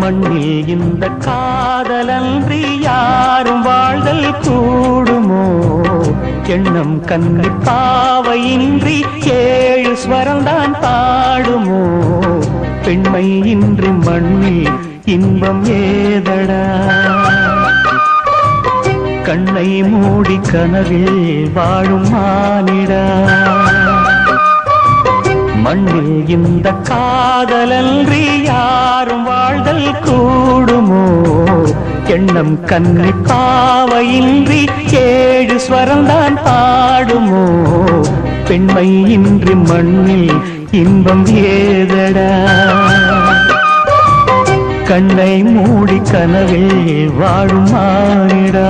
மண்ணில் இந்த காதலன்றி யாரும் வாழ்தல் கூடுமோ? எண்ணம் கண்ணி பாவையின்றி 7 ஸ்வரம்தான் பாடுமோ? பெண்மை இன்றி மண்ணில் இன்பம் ஏதடா? கண்ணை மூடி கனவில் வாழும் மானிடா. மண்ணில் இந்த காதலன்றி யாரும் வாழ்தல் கூடுமோ? எண்ணம் கண்ணி பாவையின்றி 7 ஸ்வரம்தான் பாடுமோ? பெண்மை இன்றி மண்ணில் இன்பம் ஏதடா? கண்ணை மூடி கனவில் வாழும் மானிடா.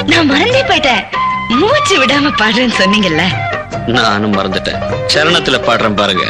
நான் மறந்தே போயிட்டேன். மூச்சு விடாம பாடுறேன்னு சொன்னீங்கல்ல, நானும் மறந்துட்டேன். சரணத்துல பாடுறேன் பாருங்க.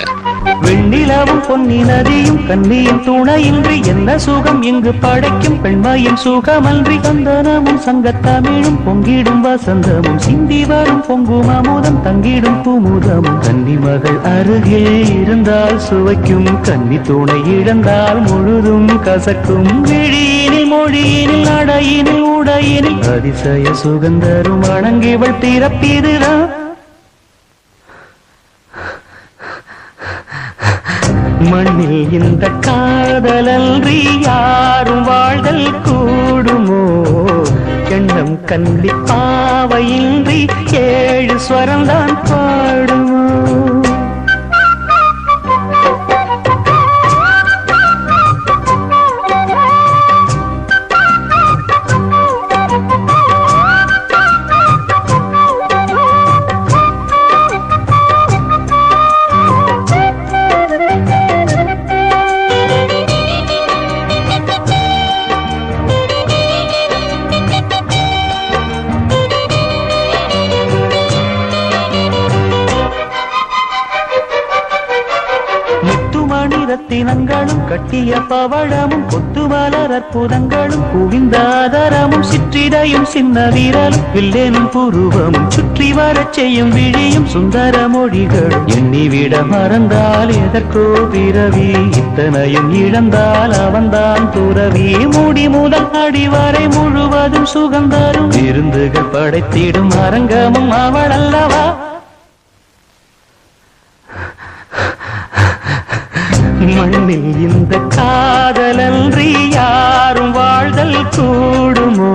வெண்ணிலவும் பொன்னி நதியும் கண்ணியின் துணையின்றி என்ன சுகம் இங்கு படைக்கும்? பெண்மையின் சுகமன்றி சந்தனமும் சங்கத்தமிழும் பொங்கிடும் வசந்தமும் சிந்தி வரும் பொங்கும் அமுதம் தங்கிடும் குமுதமும். கன்னி மகள் அருகில் இருந்தால் சுவைக்கும், கன்னி துணை இழந்தால் முழுதும் கசக்கும். விழியினில் மொழியினில் நடையினில் உடையினில் அதிசய சுகந்தரும் அணங்கிவள் பிறப்பிதுதான். மண்ணில் இந்த காதலன்றி யாரும் வாழ்தல் கூடுமோ? எண்ணம் கண்டி பாவையின்றி 7 ஸ்வரம்தான் பாடுமோ? ரத்தினங்களும் கட்டிய பவழமும் கொத்து மலர் அற்புதங்களும் குவிந்தாதரமும் சிற்றிடையும் சின்ன வீரலும் வில்லேனும் புருவமும் சுற்றி வரச் செய்யும் விழியும் சுந்தர மொழிகளும். எண்ணிவிட மறந்தால் எதற்கோ பிறவி, இத்தனையும் இழந்தால் அவன்தான் துறவி. மூடி முதல் அடிவரை முழுவதும் சுகந்தரும் விருந்துகள் படைத்திடும் அரங்கமும் அவள் அல்லவா? மண்ணில் இந்த காதலன்றி யாரும் வாழ்தல் கூடுமோ?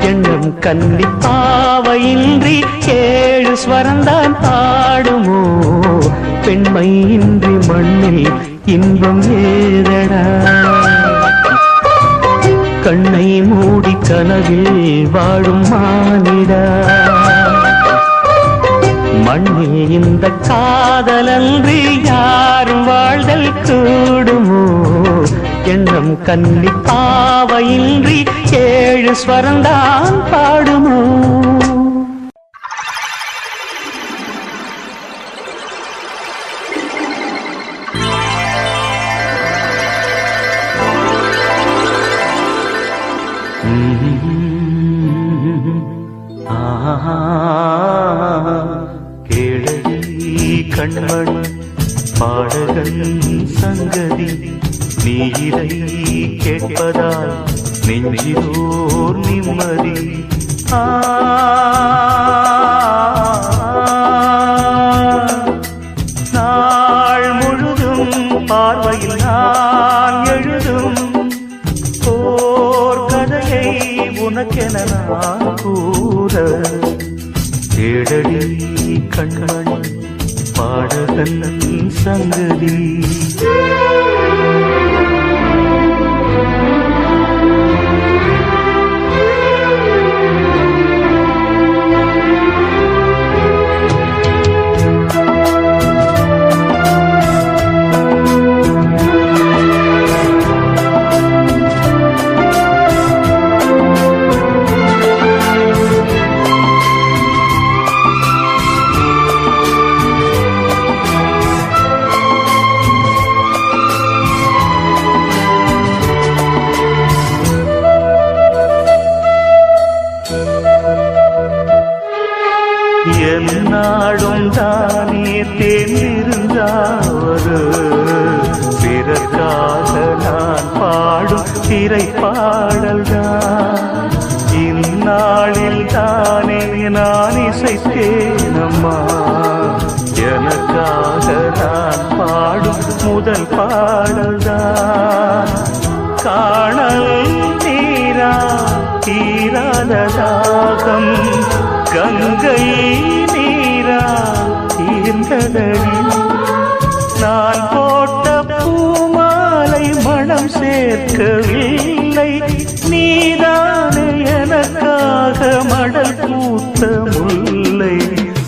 எண்ணம் கன்னி பாவையின்றி 7 ஸ்வரம்தான் பாடுமோ? பெண்மை இன்றி மண்ணில் இன்பம் ஏதடா? கண்ணை மூடி கனவில் வாழும் மானிடா. மண்ணில் இந்த காதலன்றி யாரும் வாழ்தல் கூடுமோ? எண்ணம் கன்னி பாவையின்றி 7 ஸ்வரம்தான் பாடுமோ? கண்மணி பாடகன் சங்கதி நீ இதை கேட்பதால் நெஞ்சிலோர் நிம்மதி. நாள் முழுதும் பார்வையில் நான் எழுதும் ஓர் கதையை உனக்கென நான் கூற தேடடி கண்மணி பாடகன் சங்கதி. இறைப்பாடல்தான். இந்நாளில் தானே நான் இசைத்தேனம்மா, எனக்காக நான் பாடும் முதல் பாடல்தான். காணல் நீரா தீராத தாகம், கங்கை நீரா தீர்ந்ததடி. நான் போட்ட பூமாலை மனம் சேர்க்கவில்லை, நீதானே எனக்காக மடல் பூத்த முல்லை.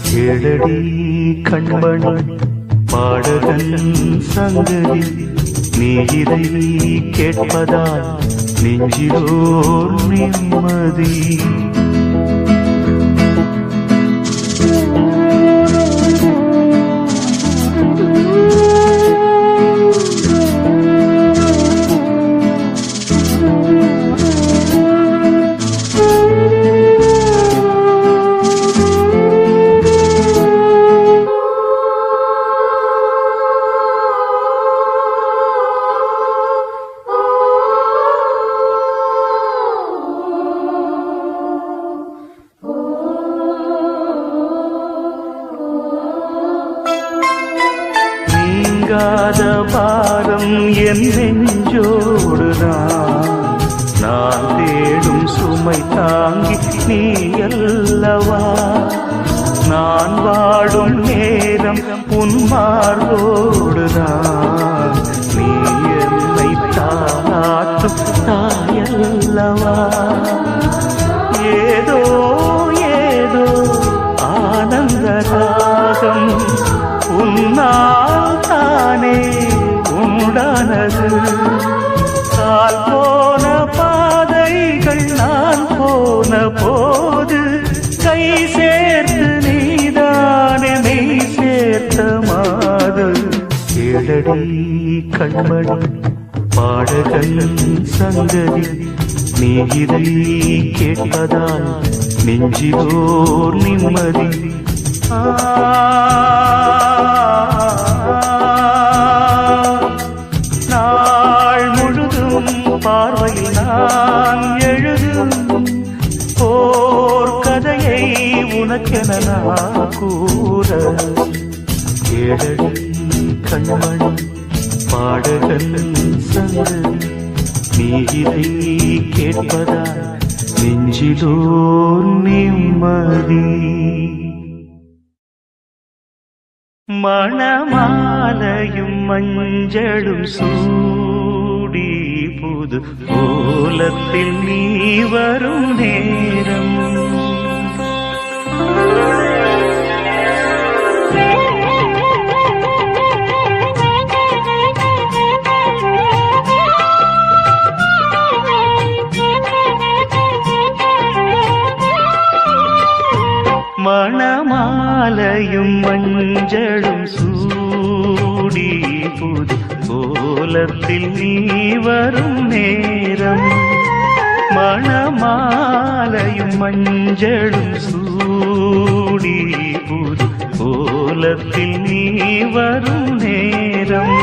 கேளடி கண்மணி பாடகன் சங்கதி, நீ இதை கேட்பதால் நெஞ்சிலோர் நிம்மதி. நீங்காத பாரம் என் நெஞ்சோடுதான், நான் தேடும் சுமை தாங்கி நீ அல்லவா. நான் வாடும் நேரம் உன் மார்போடுதான், நீ என்னை தாளாட்டும் தாயல்லவா. ஏதோ ஏதோ ஆனந்த ராகம் உன்னால் தானே உண்டானது. கால் போன பாதைகள் நான் போன போது, கை சேர்த்து நீதானே மெய் சேர்த்த மாது. கேளடி கண்மணி பாடகன் சங்கதி, நீ இதை கேட்பதால் நெஞ்சிலோர் நிம்மதி. நாள் முழுதும் பார்வையில் நான் எழுதும் ஓர் கதையை உனக்கென நான் கூற. கேளடி கண்மணி பாடகன் சங்கதி, நீ இதை கேட்பதால் நெஞ்சிலோர் நிம்மதி. மணமாலையும் மஞ்சளும் சூடி புது கோலத்தில் நீ வரும் நேரம், மணமாலையும் மஞ்சளும் சூடி புது கோலத்தில் நீ வரும் நேரம். மணமாலையும் மஞ்சளும் சூடி புது கோலத்தில் நீ வரும் நேரம்.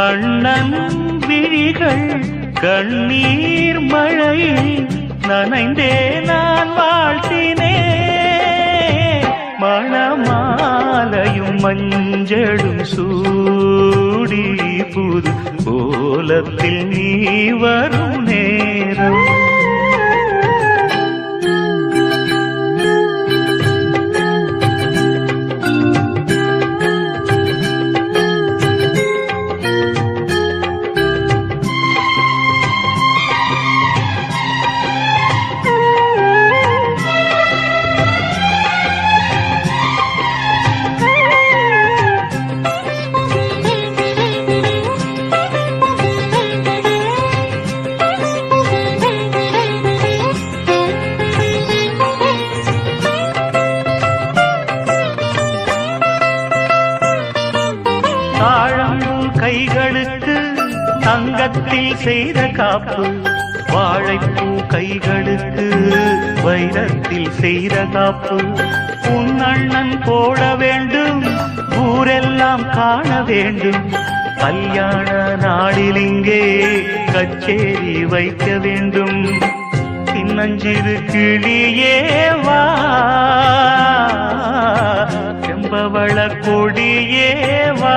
அண்ணன் விழிகள் கண்ணீர் மழையில் நனைந்தே நான் வாழ்த்தினே. மணமாலையும் மஞ்சளும் சூடி புது கோலத்தில் நீ வரும் நேரம். கைகளுக்கு தங்கத்தில் செய்த காப்பு, வாழைப்பூ கைகளுக்கு வைரத்தில் செய்த காப்பு. உன் அண்ணன் போட வேண்டும், ஊரெல்லாம் காண வேண்டும். கல்யாண நாளில் இங்கே கச்சேரி வைக்க வேண்டும். சின்னஞ்சிறு கிளியே வா, செம்பவள கொடியே வா,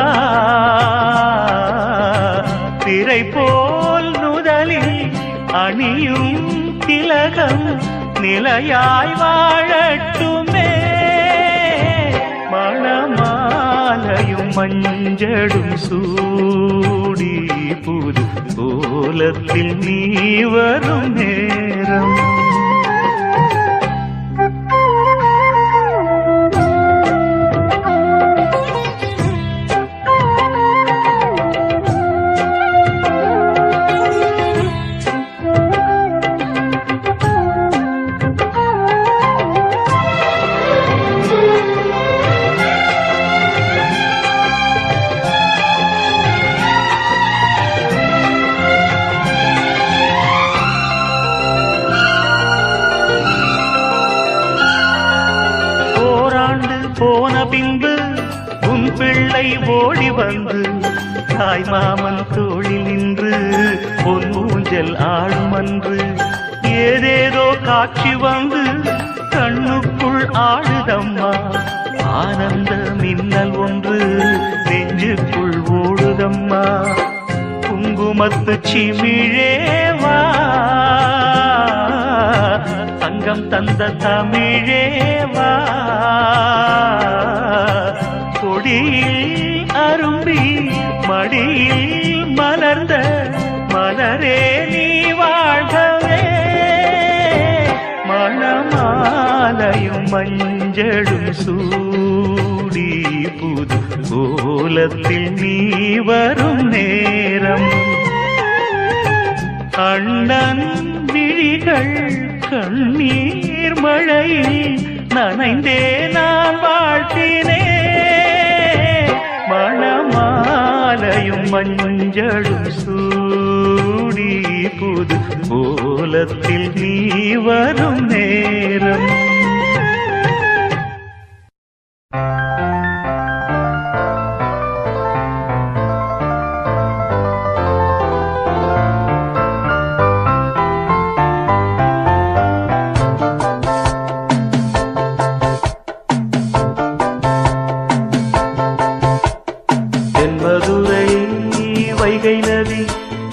திரை போல் நுதலில் அணியும் திலகம் நிலையாய் வாழட்டுமே. மணமாலையும் மஞ்சளும் சூடி புது கோலத்தில் நீ வரும் நேரம். போன பின்பு உன் பிள்ளை ஓடி வந்து தாய் மாமன் தோளில் நின்று பொன் ஊஞ்சல் ஆடுமன்று. ஏதேதோ காட்சி வந்து கண்ணுக்குள் ஆடுதம்மா, ஆனந்த மின்னல் ஒன்று நெஞ்சுக்குள் ஓடுதம்மா. குங்குமத்து சிமிழேவா, தங்கம் தந்த தமிழேவா, கொடியில் அரும்பி மடியில் மலர்ந்த மலரே நீ வாழ்கவே. மணமாலையும் மஞ்சளும் சூடி புது கோலத்தில் நீ வரும் நேரம். அண்ணன் விழிகள் கண்ணீர் மழையில் நனைந்தே நான் வாழ்த்தினே. மணமாலையும் மஞ்சளும் சூடி புது கோலத்தில் நீ வரும் நேரம். வைகை நதி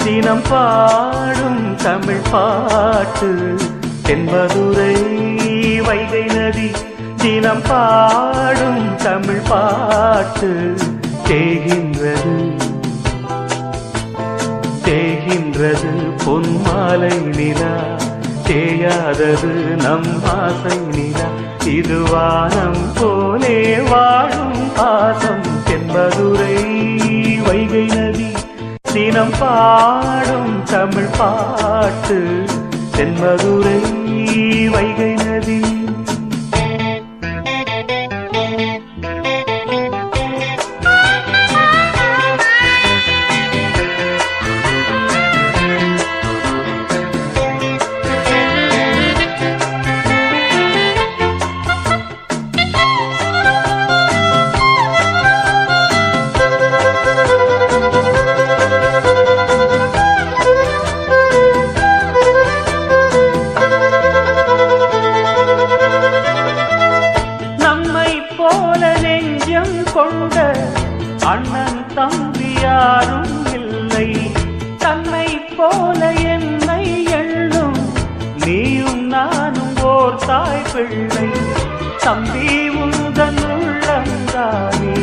தினம் பாடும் தமிழ் பாட்டு. தென்மதுரை வைகை நதி தினம் பாடும் தமிழ் பாட்டு. தேகின்றது தேகின்றது பொன்மாலை நிலா, தேயாதது நம் ஆசை நிலா. இது வானம் போலே வாழும் பாசம். தென்மதுரை வைகை நதி தினம் பாடும் தமிழ் பாட்டு. தென்மதுரை வைகை நதி. கொண்ட அண்ணன் தம்பி யாரும் இல்லை, தன்னை போல என்னை எண்ணும் நீயும் நானும் ஓர் தாய் பிள்ளை. தம்பி உந்தன் உள்ளந்தானே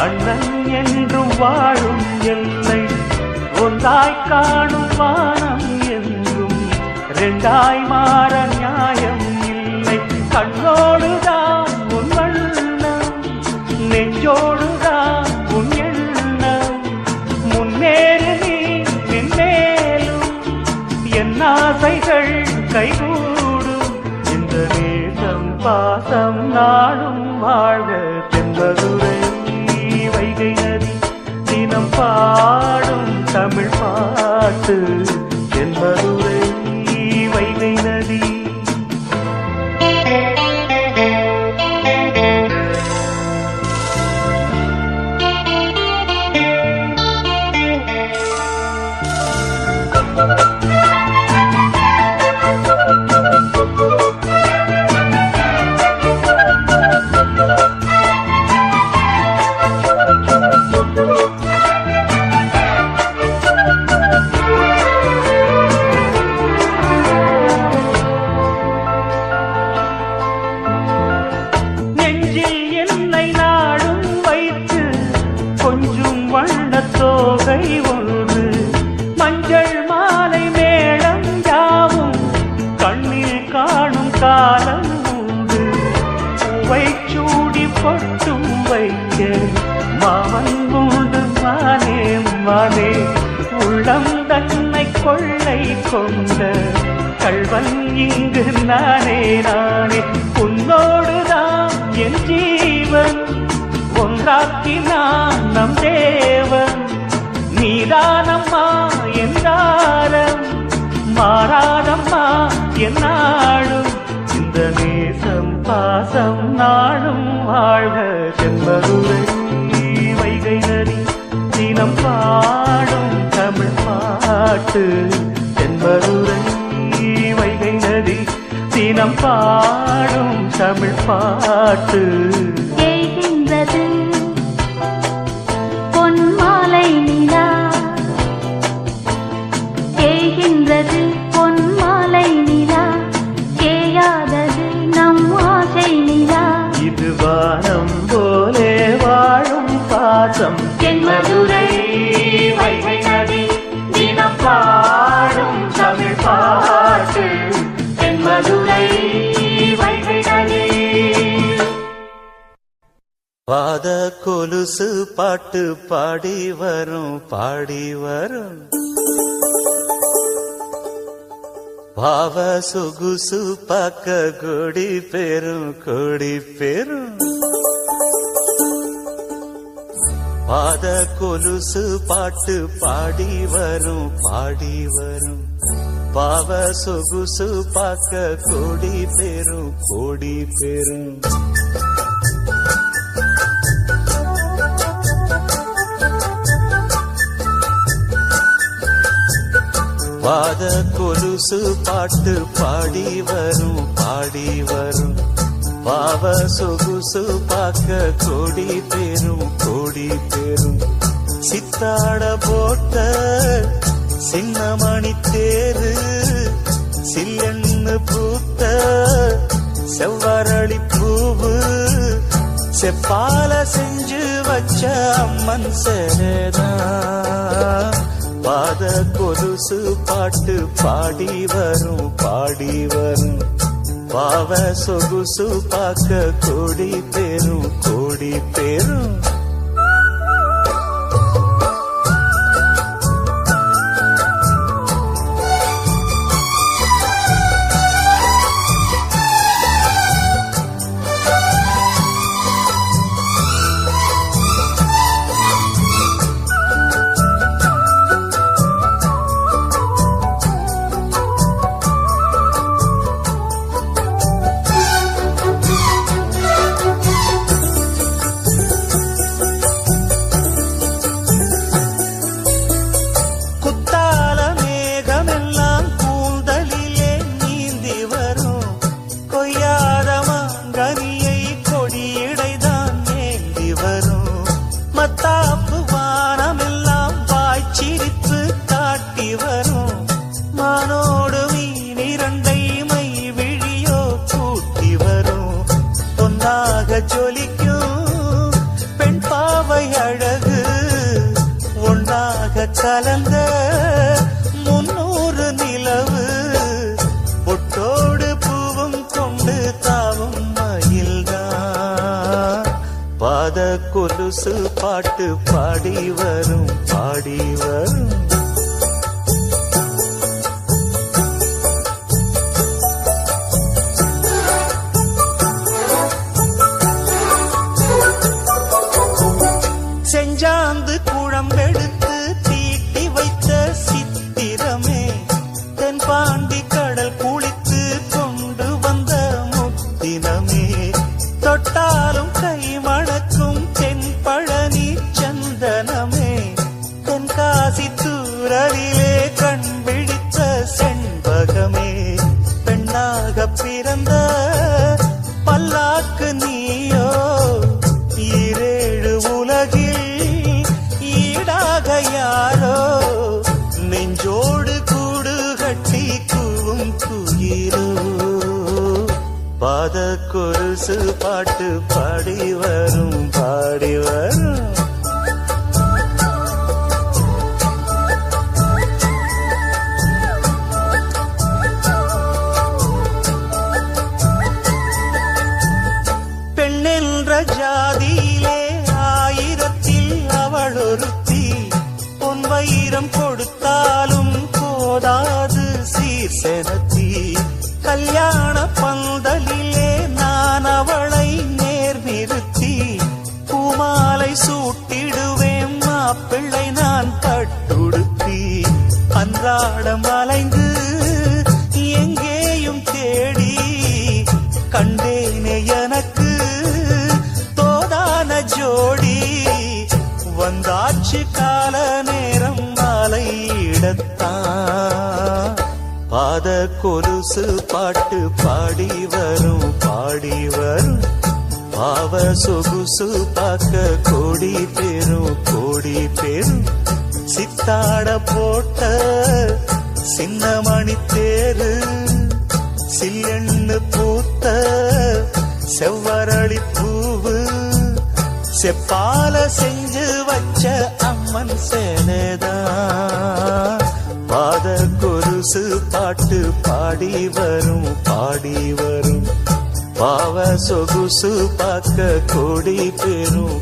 அண்ணன் என்றும் வாழும் எல்லை. ஒன்றாய் காணும் வானம் என்றும் இரண்டாய் மாற நியாயம் இல்லை. கண்ணோடுதான் உன் வண்ணம், நெஞ்சோடுதான் உன் எண்ணம். முன்னேறு நீ மென்மேலும், என் ஆசைகள் கைகூடும். இந்த நேசம் பாசம் நாடும் வாழ்க. தென்மதுரை வைகை நதி தினம் பாடும் தமிழ் பாட்டு. தென்மதுரை வைகை நதி. மாமன் உண்டு மானே மானே உள்ளம் தன்னை கொள்ளை கொண்ட கள்வன் இங்கு நானே நானே உன்னோடுதான் என் ஜீவன் ஒன்றாக்கினான் நம் தேவன் நீதானம்மா என்றாரம் மாறாதம்மா என்னாலும் இந்த நேசம் பாசம் நாளும் வாழ்க செல்வதுரை வைகை நதி தினம் பாடும் தமிழ் பாட்டு செல்வதுரை வைகை நதி தினம் பாடும் தமிழ் பாட்டு ஏகின்றது பொன்மாலை நிலா ஏகின்றது பொன்மாலை நிலா ஏயாதது நம் ஆசை நிலா இது வானம் போலே வாழும் பாசம் தென்மதுரை வைகை நதி தினம் பாடும் தமிழ் பாட்டு தென்மதுரை வைகை நதி பாத கொலுசு பாட்டு பாடி வரும் பாடி வரும் பாவ சொகுசு பக்க கொடி பெரும் கொடி பெரும் பாத கொலுசு பாட்டு பாடி வரும் பாடி வரும் பாவ சொகுசு பக்க கொடி பெரும் கொடி பெரும் பாத கொலுசு பாட்டு பாடி வரும் பாடி வரும் பாவ சொகுசு பாக்க கொடி பெரும் கொடி பெரும் சித்தாட போட்ட சின்னமணி தேரு சில்லெண்ணு பூத்த செவ்வரளி பூவு செப்பால செஞ்சு வச்ச அம்மன் சேரதா பாத கொலுசு பாட்டு பாடி வரும் பாடி வரும் பாவ சொகுசு பாக்க கொடி பெரும் கொடி பெரும் கலந்த 300 நிலவு பொட்டோடு பூவும் கொண்டு தாவும் மயில்தான் பாத கொலுசு பாட்டு பாடி வரும் பாடி வரும் செஞ்சாந்து குழம்பெடுத்து தீட்டி வைத்த சித்திரமே தென்பாண்டி கடல் குளித்து கொண்டு வந்த முத்தினமே தொட்டாலும் கை மணக்கும் தென்பழனி சந்தனமே தென்காசி தூரலிலே கண் பிடித்த செண்பகமே பெண்ணாக பிறந்த பல்லாக்கு நீயோ ஈரேழு உலகில் ஈடாக யாரோ நெஞ்சோடு கூடு கட்டி கூவும் குயிலோ பாத கொலுசு பாட்டு பாடி வரும் பாடி வரும் பெண்ணென்ற ஜாதியிலே 1000 அலைந்து எங்கேயும் தேடி கண்டேனே எனக்கு தோதான ஜோடி வந்தாச்சு கால நேரம் மாலையிடத்தான் பாத கொலுசு பாட்டு பாடி வரும் பாவ சொகுசு பார்க்க கோடி பேரும் சித்தாட போட்ட சின்ன மணி தேரு சில்லெண்ணு பூத்த செவ்வரளி பூவு செப்பால செஞ்சு வச்ச அம்மன் சேனதான் பாத கொலுசு பாட்டு பாடி வரும் பாவ சொகுசு பார்க்க கோடி பேரும்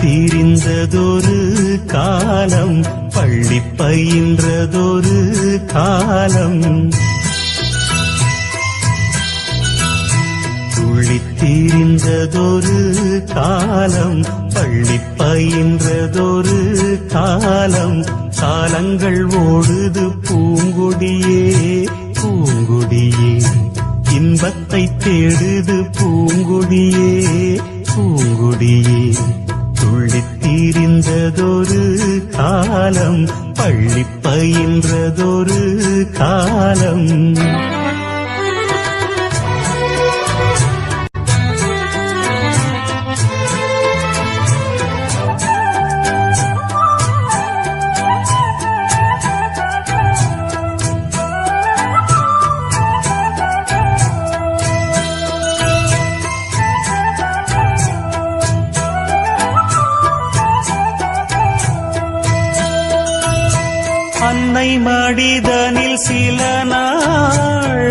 துள்ளித்தீரிந்ததொரு காலம் பள்ளி பயின்றதொரு காலம் துள்ளித்தீரிந்ததொரு காலம் பள்ளி பயின்றதொரு காலம் காலங்கள் ஓடுது பூங்கொடியே இன்பத்தை தேடுது பூங்கொடியே துள்ளித்தீரிந்ததொரு காலம் பள்ளி பயின்றதொரு காலம் அன்னை மடிதனில் சில நாள்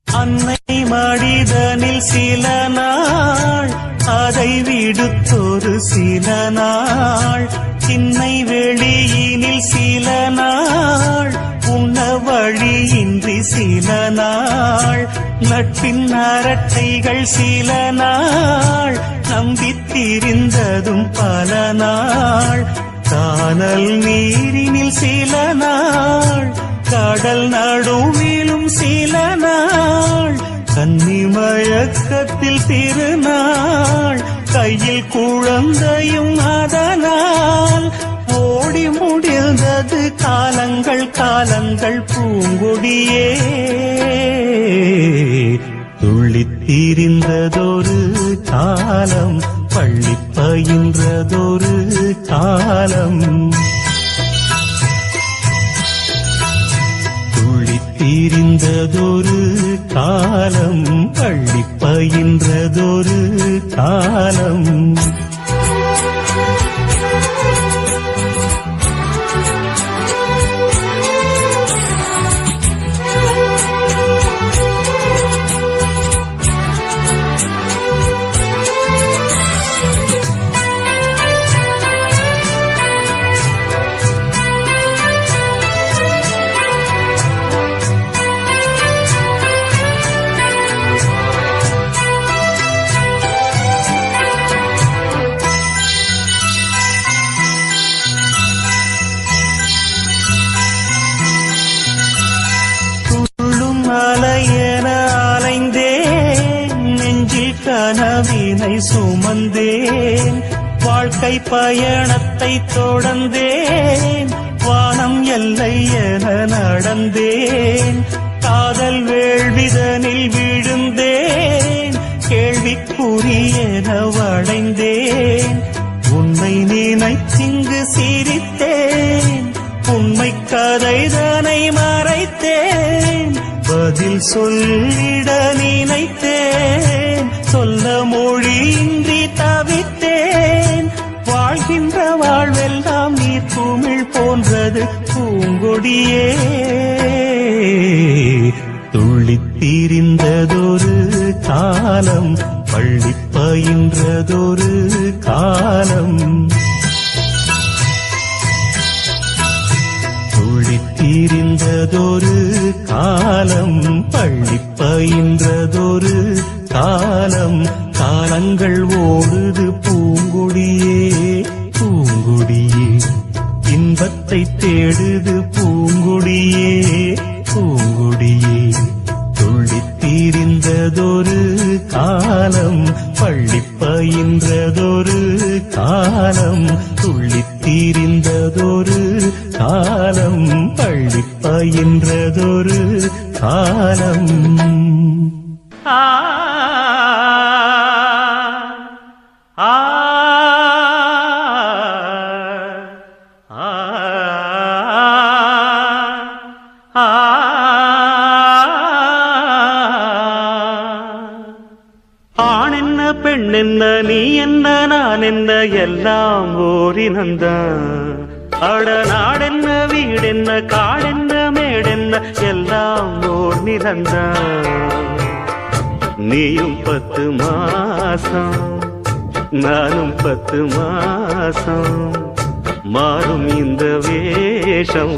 அன்னை மடிதனில் சில நாள் அதை விடுத்தொரு சில நாள் திண்ணை வெளியினில் சில நாள் உண்ண வழியின்றி சில நாள் நட்பின் அரட்டைகள் சில நாள் நம்பித்திரிந்ததும் பல நாள் கானல் நீரினில் சில நாள் கடல் நடுவிலும் சில நாள் கன்னிமயக்கத்தில் திருநாள் கையில் குழந்தையும் அதனால் ஓடி முடிந்தது காலங்கள் பூங்கொடியே துள்ளித்தீரிந்ததொரு காலம் பள்ளி பயின்றதொரு காலம் துள்ளித்தீரிந்ததொரு காலம் பள்ளி பயின்றதொரு காலம் கனவினை சுமந்தேன் வாழ்க்கை பயணத்தை தொடர்ந்தேன் வானம் எல்லை என நடந்தேன் காதல் வேள்விதனில் விழுந்தேன் கேள்விக்குரியென வளைந்தேன் உன்னை நினைத்திங்கு சிரித்தேன் உண்மை கதைதனை மறைத்தேன் பதில் சொல்லிட நினைத்தேன் சொல்ல மொழியின்றி பூங்கொடியே துள்ளித் திரிந்ததொரு காலம் பள்ளி பயின்றதொரு காலம் துள்ளித் திரிந்ததொரு காலம் பள்ளி பயின்றதொரு காலம் காலங்கள் ஓடுது பூங்கொடியே பூங்கொடியே இன்பத்தை தேடுது பூங்கொடியே பூங்கொடியே துள்ளித் திரிந்ததொரு காலம் பள்ளி பயின்றதொரு காலம் துள்ளித் திரிந்ததொரு காலம் பள்ளி பயின்றதொரு காலம் ஆ ஆ ஆண் என்ன பெண் என்ன நீ என்ன நான் என்ன எல்லாம் ஓரினந்தான் அட நாடென்ன வீடென்ன காடென்ன மேடென்ன எல்லாம் ஓர் நிலந்தான் நீயும் 10 மாசம் நானும் 10 மாசம் மாறும் இந்த வேஷம்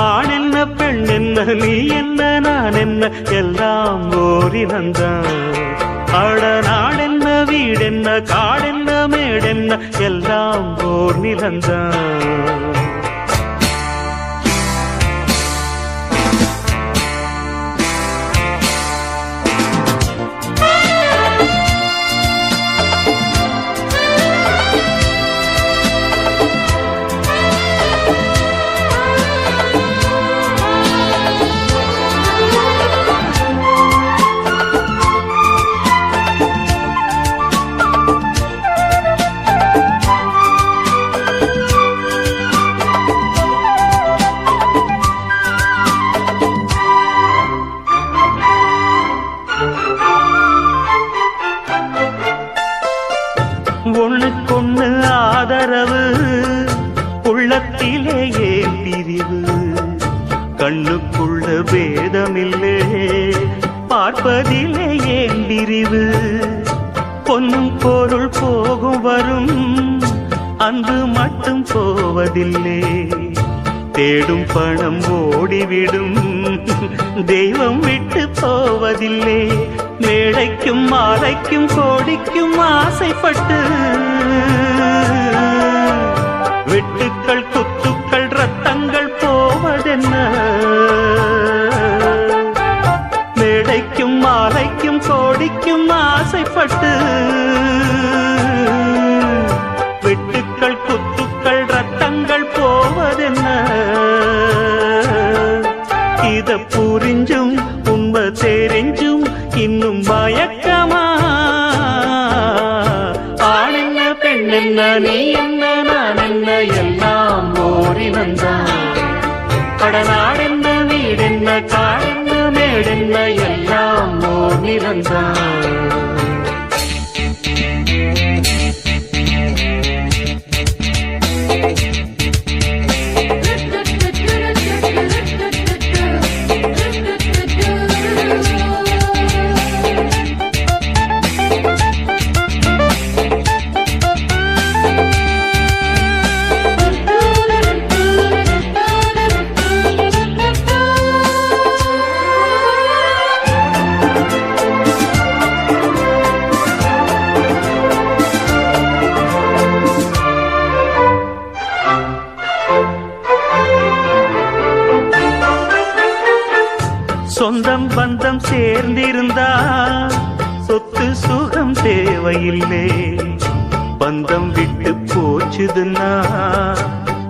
ஆண் என்ன பெண் என்ன நீ என்ன நான் என்ன எல்லாம் ஓரினந்தான் அட நாடென்ன வீடென்ன காடென்ன மேடென்ன எல்லாம் ஓர் நிலந்தான் ஒண்ணுக்கொண்ணு ஆதரவு உள்ளத்திலே ஏன் பிரிவு கண்ணுக்குள்ள பேதமில்லே பார்ப்பதிலே ஏன் பிரிவு பொன்னும் பொருள் போகும் வரும் அன்பு மட்டும் போவதில்லை தேடும் பணம் ஓடிவிடும் தெய்வம் விட்டு போவதில்லை மேடைக்கும் மாலைக்கும் கோடிக்கும் ஆசைப்பட்டு வெட்டுக்கள் குத்துக்கள் ரத்தங்கள் போவதென்ன மேடைக்கும் மாலைக்கும் கோடிக்கும் ஆசைப்பட்டு வெட்டுக்கள் குத்துக்கள் ரத்தங்கள் போவதென்ன இத புரிஞ்சும் உண்மை தெரிஞ்சும் இன்னும் மயக்கமா ஆண் என்ன பெண் என்ன நீ என்ன நான் என்ன எல்லாம் ஓரினந்தான் கடநாடென்ன வீடென்ன காடென்ன மேடென்ன எல்லாம் ஓர் நிலந்தான் சொந்தம் பந்தம் சேர்ந்திருந்தா சொத்து சுகம் தேவையில்லை பந்தம் விட்டு போச்சுதுன்னா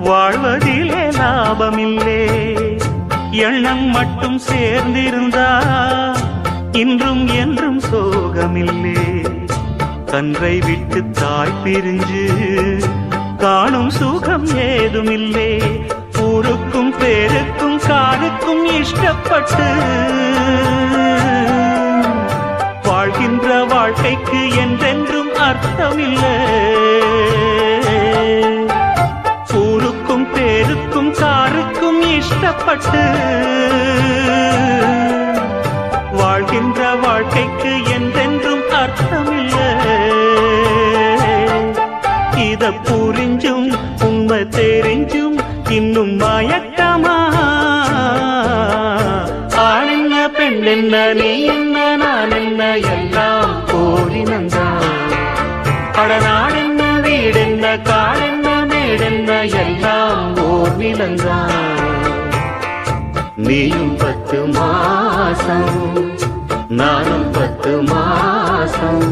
வாழ்வதிலே லாபமில்லை எண்ணம் மட்டும் சேர்ந்திருந்தா இன்றும் என்றும் சோகமில்லை கன்றை விட்டு தாய் பிரிஞ்சு காணும் சுகம் ஏதுமில்லை ஊருக்கும் பேருக்கும் காருக்கும் இஷ்டப்பட்டு வாழ்கின்ற வாழ்க்கைக்கு என்றென்றும் அர்த்தமில்லை ஊருக்கும் பேருக்கும் காருக்கும் இஷ்டப்பட்டு வாழ்கின்ற வாழ்க்கைக்கு என்றென்றும் அர்த்தமில்லை. இத புரிஞ்சும் உண்மை தெரிஞ்சும் இன்னும் மயக்கமா? ஆண் என்ன பெண் என்ன நீ என்ன நான் என்ன எல்லாம் கோரினந்தான். படநாடென்ன வீடென்ன காடென்ன மேடென்ன எல்லாம் ஓர் நிலந்தான். நீயும் 10 மாசம் நானும் 10 மாசம்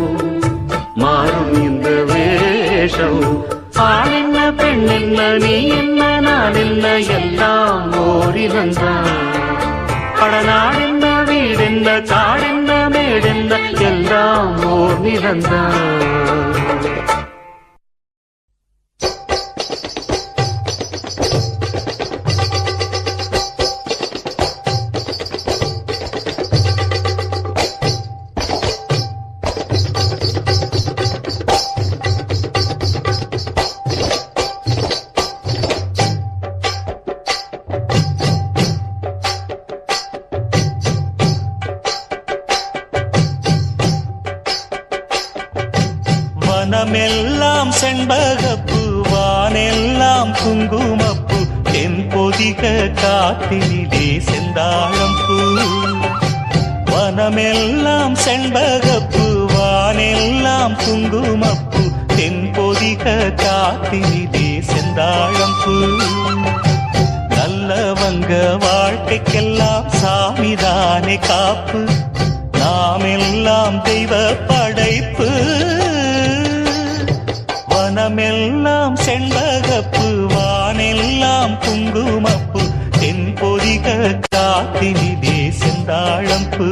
மாறும் இந்த வேஷம். ஆண் என்ன பெண் என்ன நீ என்ன நான் என்ன எல்லாம் ஓரிலந்தான். படநாடென்ன வீடென்ன காடென்ன மேடென்ன எல்லாம் ஓர் நிலந்தான். வனமெல்லாம் செண்பகப்பூ வானெல்லாம் குங்குமப்பூ தென்பொதிக காத்தினிலே செந்தாழம்பூ. வனமெல்லாம் செண்பகப்பூ வானெல்லாம் குங்குமப்பூ தென்பொதிக காத்தினிலே செந்தாழம்பூ. நல்லவங்க வாழ்க்கைக்கெல்லாம் சாமிதானே காப்பு. நாமெல்லாம் தெய்வ படைப்பு. வனமெல்லாம் செண்பகப்பு வானெல்லாம் குங்குமப்பு தென்பொதிக காத்தினிலே செந்தாழம்பூ.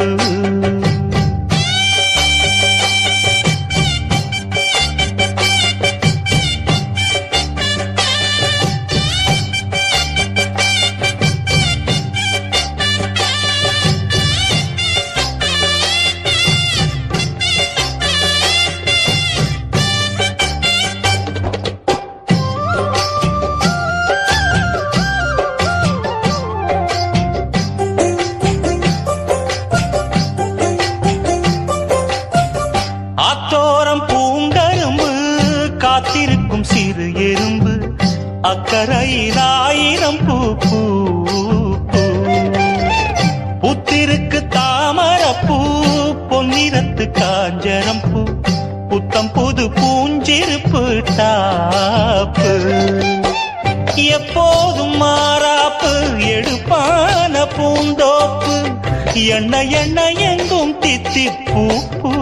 காத்திருக்கும் சிறு எறும்பு அக்கரையில் 1000 பூ பூ புத்திருக்கு தாமரப்பூ பொன்னிறத்து காஞ்சரம் பூ புத்தம் புது பூஞ்சிருப்பு டாப்பு. எப்போதும் மாறாப்பு எடுப்பான பூந்தோப்பு எண்ண எண்ண எங்கும் தித்திப்பூ பூ.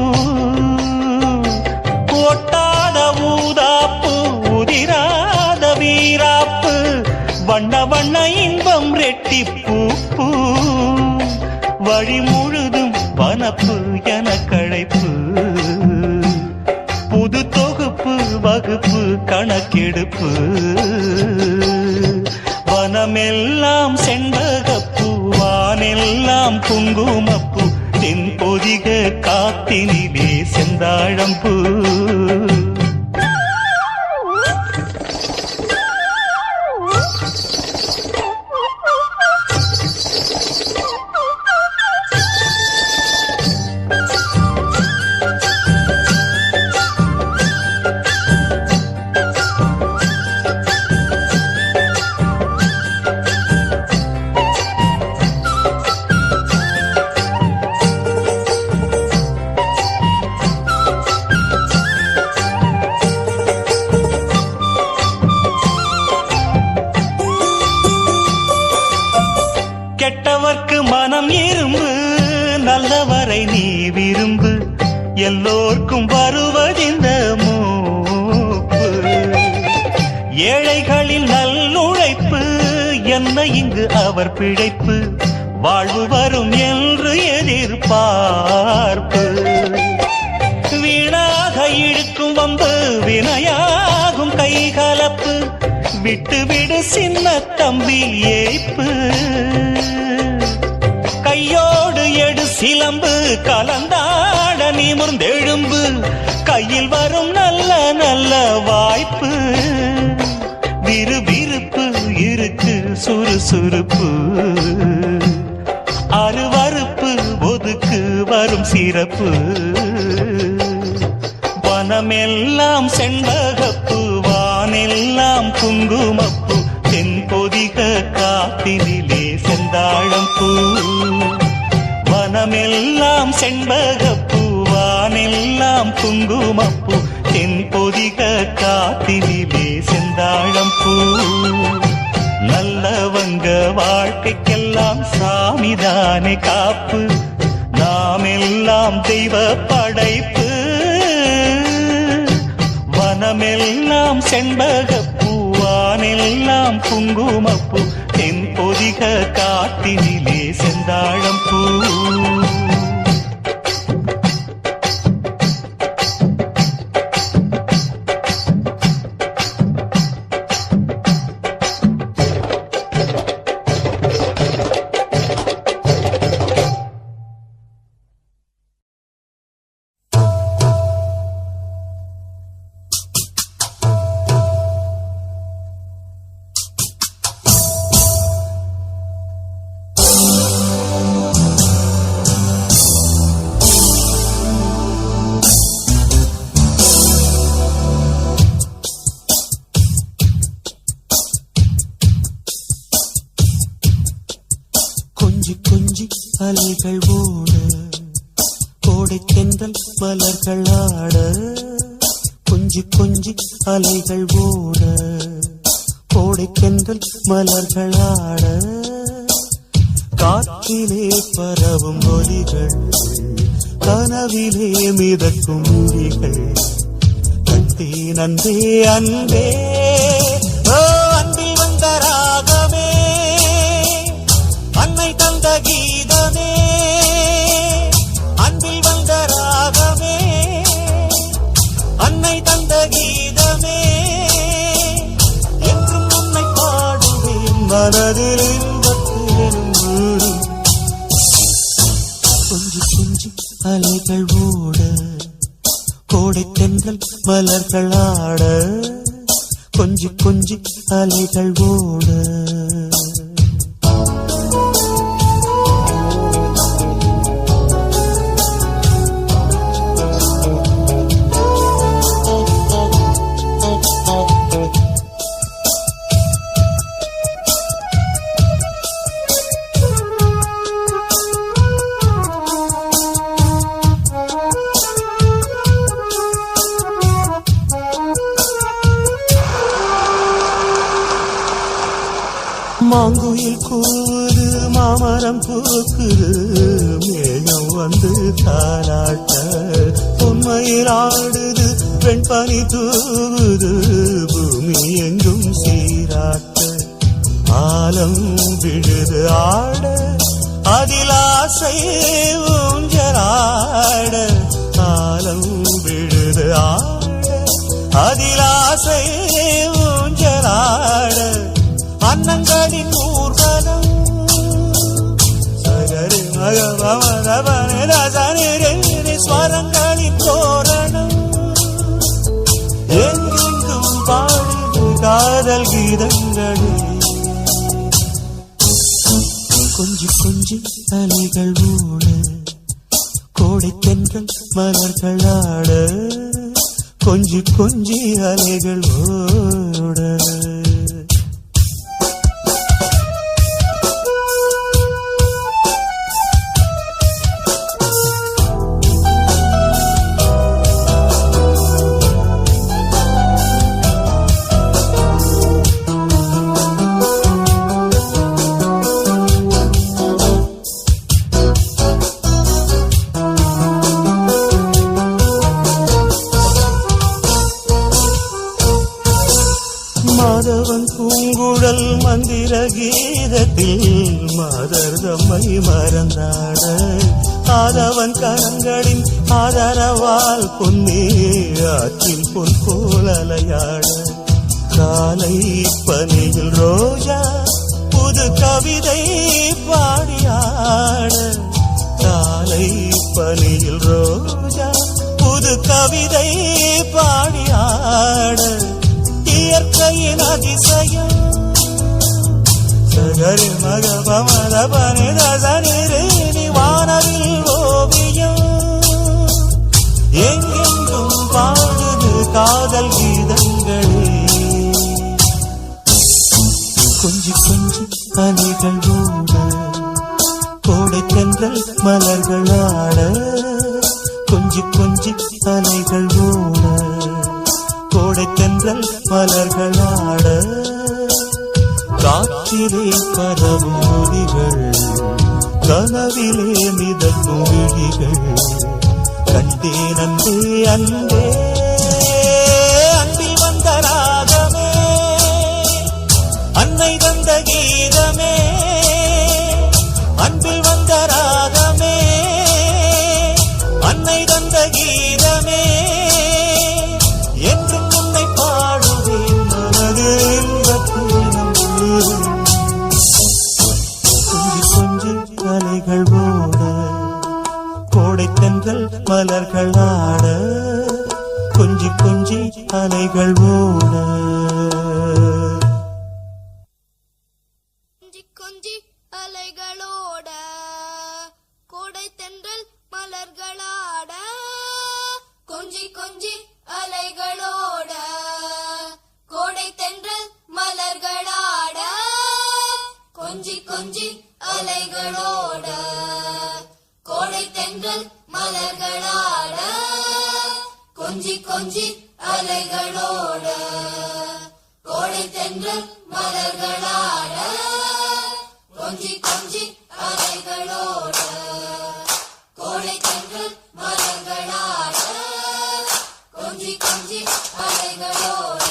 ஒட்டாத ஊதாப்பு உதிராத வீராப்பு வண்ண வண்ண இன்பம் ரெட்டிப்பூ பூ. வழி முழுதும் வனப்பு என கழைப்பு புது தொகுப்பு வகுப்பு கணக்கெடுப்பு. வனமெல்லாம் செண்பகப்பூ வானெல்லாம் குங்குமப்பூ தென்பொதிக காத்தினிலே செந்தாழம்பூ. கெட்டவர்க்கு மனம் இரும்பு நல்லவரை நீ விரும்பு எல்லோர்க்கும் வருவதிந்த மூப்பு. ஏழைகளில் நல்லுழைப்பு என்ன இங்கு அவர் பிழைப்பு வாழ்வு வரும் என்று எதிர்பார்ப்பு. வீணாக இழுக்கும் வம்பு வினையாகும் கைகலப்பு விட்டு விடு சின்ன தம்பி ஏய்ப்பு. கையோடு எடு சிலம்பு கலந்தாட நிமிர்ந்தெழும்பு கையில் வரும் நல்ல நல்ல வாய்ப்பு. விறுவிறுப்பு இருக்கு சுறுசுறு சுறுசுறுப்பு அருவறுப்பு ஒதுக்கு வரும் சிறப்பு வனமெல்லாம் செண்பகப்பு வானெல்லாம் குங்குமப்பு தென்பொதிக காத்தினிலே செந்தாழம் பூ வனமெல்லாம் செண்பகப்பு வானெல்லாம் குங்குமப்பு தென்பொதிக காத்தினிலே செந்தாழம் பூ நல்லவங்க வாழ்க்கைக்கெல்லாம் சாமிதானே காப்பு நாம் எல்லாம் தெய்வ படைப்பு வனமெல்லாம் செண்பகப்பூ வானெல்லாம் குங்குமப்பூ தென்பொதிக காத்தினிலே செந்தாழம் பூ அலைகள் ஓட கோடை தென்றல் மலர்கள் ஆட கொஞ்சி கொஞ்சி அலைகள் ஓட கோடை தென்றல் மலர்கள் ஆட காற்றிலே பரவும் ஒலிகள் கனவிலே மிதக்கும் மொழிகள் கட்டி நந்தே அன்பே அன்பில் வந்த ராகமே அன்னை தந்த கீதமே அன்பில் வந்த ராகமே அன்னை தந்த கீதமே என்றும் உன்னை பாடுவேன் மனதில் இன்பத்தேனும் ஊரும் கொஞ்சி கொஞ்சி அலைகள் ஓட கோடை தென்றல் மலர்கள் ஆட கொஞ்சி கொஞ்சி அலைகள் ஓட மாங்குயில் கூவுது மாமரம் பூக்குது மேகம் வந்து தாராட்ட உண்மையில் ஆடுது வெண்பனி தூவுது பூமி எங்கும் சீராட்ட ஆலம் விழுது ஆட அதில் ஆசை ஊஞ்சலாட ஆலம் விழுது ஆட அதில் ஆசை ஊஞ்சலாட அன்னங்களின் ஊர்வலம் சகரி மகவமரபனே ஸ்வரங்களின் தோரணம் எங்கெங்கும் பாடுது காதல் கீதங்களே கொஞ்சி கொஞ்சி அலைகள் ஓட கோடை தென்றல் மலர்கள் ஆட கொஞ்சி கொஞ்சி அலைகள் ஓட மாதவன் பூங்குழல் மந்திர கீதத்தில் மாதர் தம்மை மறந்தாட ஆதவன் கரங்களின் ஆதரவால் பொன்னே ஆற்றில் பொன் போல் அலையாட காலை பனியில் ரோஜா புது கவிதை பாடியாட காலை பனியில் ரோஜா புது கவிதை பாடியாட இயற்கையின் அதிசயம் சகரி கரு மக பமத பனிதசனிரு நீ வானவில் ஓவியம் எங்கெங்கும் பாடுது காதல் கீதங்களே கொஞ்சி கொஞ்சி அலைகள் ஓட கோடை தென்றல் மலர்கள் ஆட கொஞ்சி கொஞ்சி அலைகள் ஓட கோடை தென்றல் மலர்கள் ஆட காற்றிலே பரவும் மொழிகள் கனவிலே மிதக்கும் விழிகள் கண்டேன் அன்பே அன்பே அன்பில் வந்த ராகமே அன்னை தந்த கீதமே அன்பில் வந்த ராகமே அன்னை தந்த கீதமே என்றும் உன்னை பாடுவேன் மனது கொஞ்சி கொஞ்சி அலைகள் ஓட கோடை தென்றல் மலர்கள் ஆட கொஞ்சி கொஞ்சி அலைகள் ஓட கொஞ்சி அலைகளோட கோடை தென்றல் மலர்களாட கொஞ்சி கொஞ்சி அலைகளோட கோடை தென்றல் மலர்களாட கொஞ்சி கொஞ்சி அலைகளோட கோடை தென்றல் மலர்களாட கொஞ்சி கொஞ்சி அலைகளோட கோடை தென்றல் மலர்களாட கொஞ்சி கொஞ்சி அலைகளோட கோடை தென்றல் மலர்களாட கொஞ்சி கொஞ்சி அலைகளோட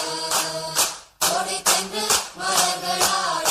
கோடை தென்றல் மலர்களாட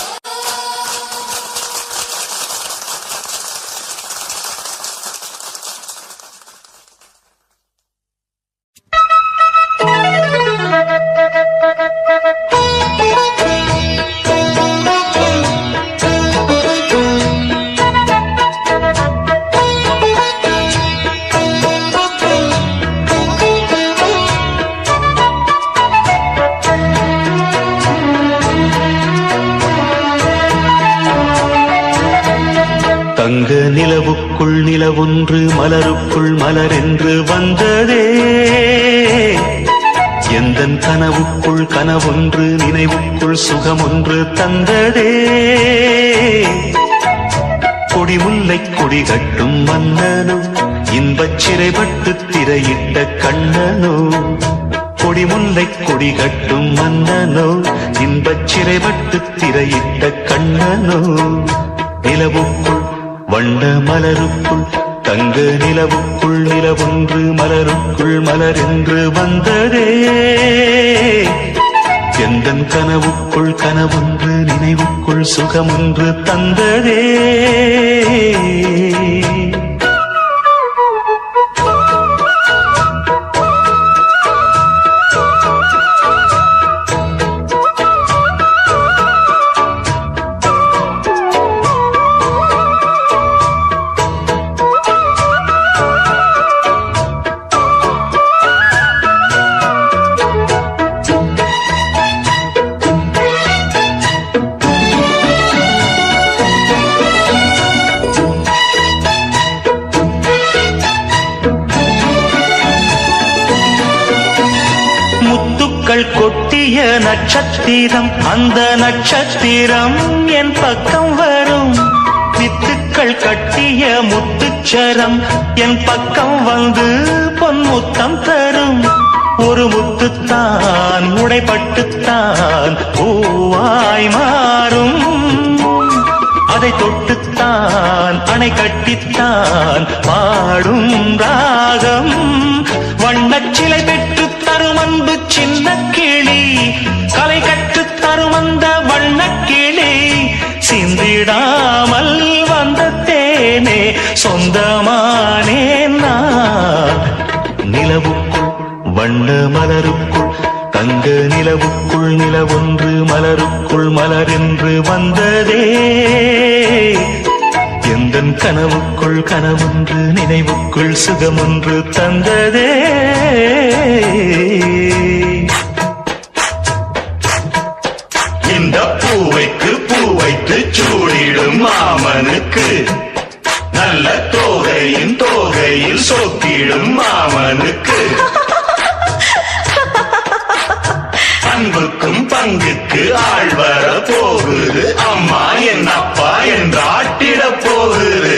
தங்க நிலவுக்குள் நிலவொன்று மலருக்குள் மலரென்று வந்ததே எந்தன் கனவுக்குள் கனவொன்று நினைவுக்குள் சுகமொன்று தந்ததே கொடிமுல்லை கொடி கட்டும் மன்னனோ இன்பச் சிறைப்பட்டு திரையிட்ட கண்ணனோ கொடிமுல்லை கொடி கட்டும் மன்னனோ இன்பச் சிறைப்பட்டு திரையிட்ட கண்ணனோ நிலவுக்குள் வண்ண மலருக்குள் தங்க நிலவுக்குள் நிலவொன்று மலருக்குள் மலரென்று வந்ததே எந்தன் கனவுக்குள் கனவொன்று நினைவுக்குள் சுகமொன்று தந்ததே கொட்டிய நட்சத்திரம் அந்த நட்சத்திரம் என் பக்கம் வரும் வித்துக்கள் கட்டிய முத்துச்சரம் என் பக்கம் வந்து பொன்முத்தம் தரும் ஒரு முத்துத்தான் உடைப்பட்டுத்தான் பூவாய் மாறும் அதை தொட்டுத்தான் அணை கட்டித்தான் பாடும் ராகம் வண்ணச்சிலை பெற்று தரும் அன்பு சின்ன கிளி கலை கற்று தரும் அந்த வண்ணக்கிளி சிந்திடாமல் வந்த தேனே சொந்தமானே நான் நிலவுக்குள் வண்ண மலருக்குள் தங்க நிலவுக்குள் நிலவொன்று மலருக்குள் மலரென்று வந்ததே எந்தன் கனவுக்குள் கனவொன்று நினைவுக்குள் சுகமொன்று தந்ததே இந்த பூவைக்கு பூ வைத்து சூ சோக்கிடும் மாமனுக்கு அன்புக்கும் பங்குக்கு ஆள் வர போகுது அம்மா என் அப்பா என்றாட்டிட போகுது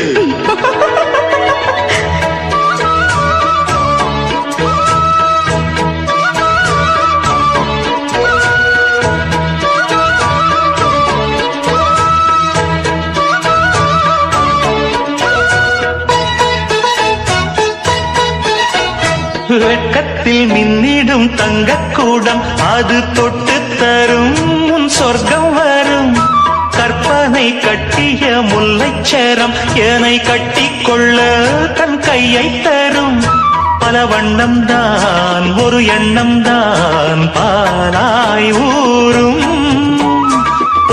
வெட்கத்தில் மின்னிடும் தங்கக்கூடம் அது தொட்டு தரும் உன் சொர்க்கம் வரும் கற்பனை கட்டிய முல்லைச்சரம் என்னை கட்டிக்கொள்ள தன் கையை தரும் பல வண்ணம் தான் ஒரு எண்ணம் தான் பாலாய் ஊரும்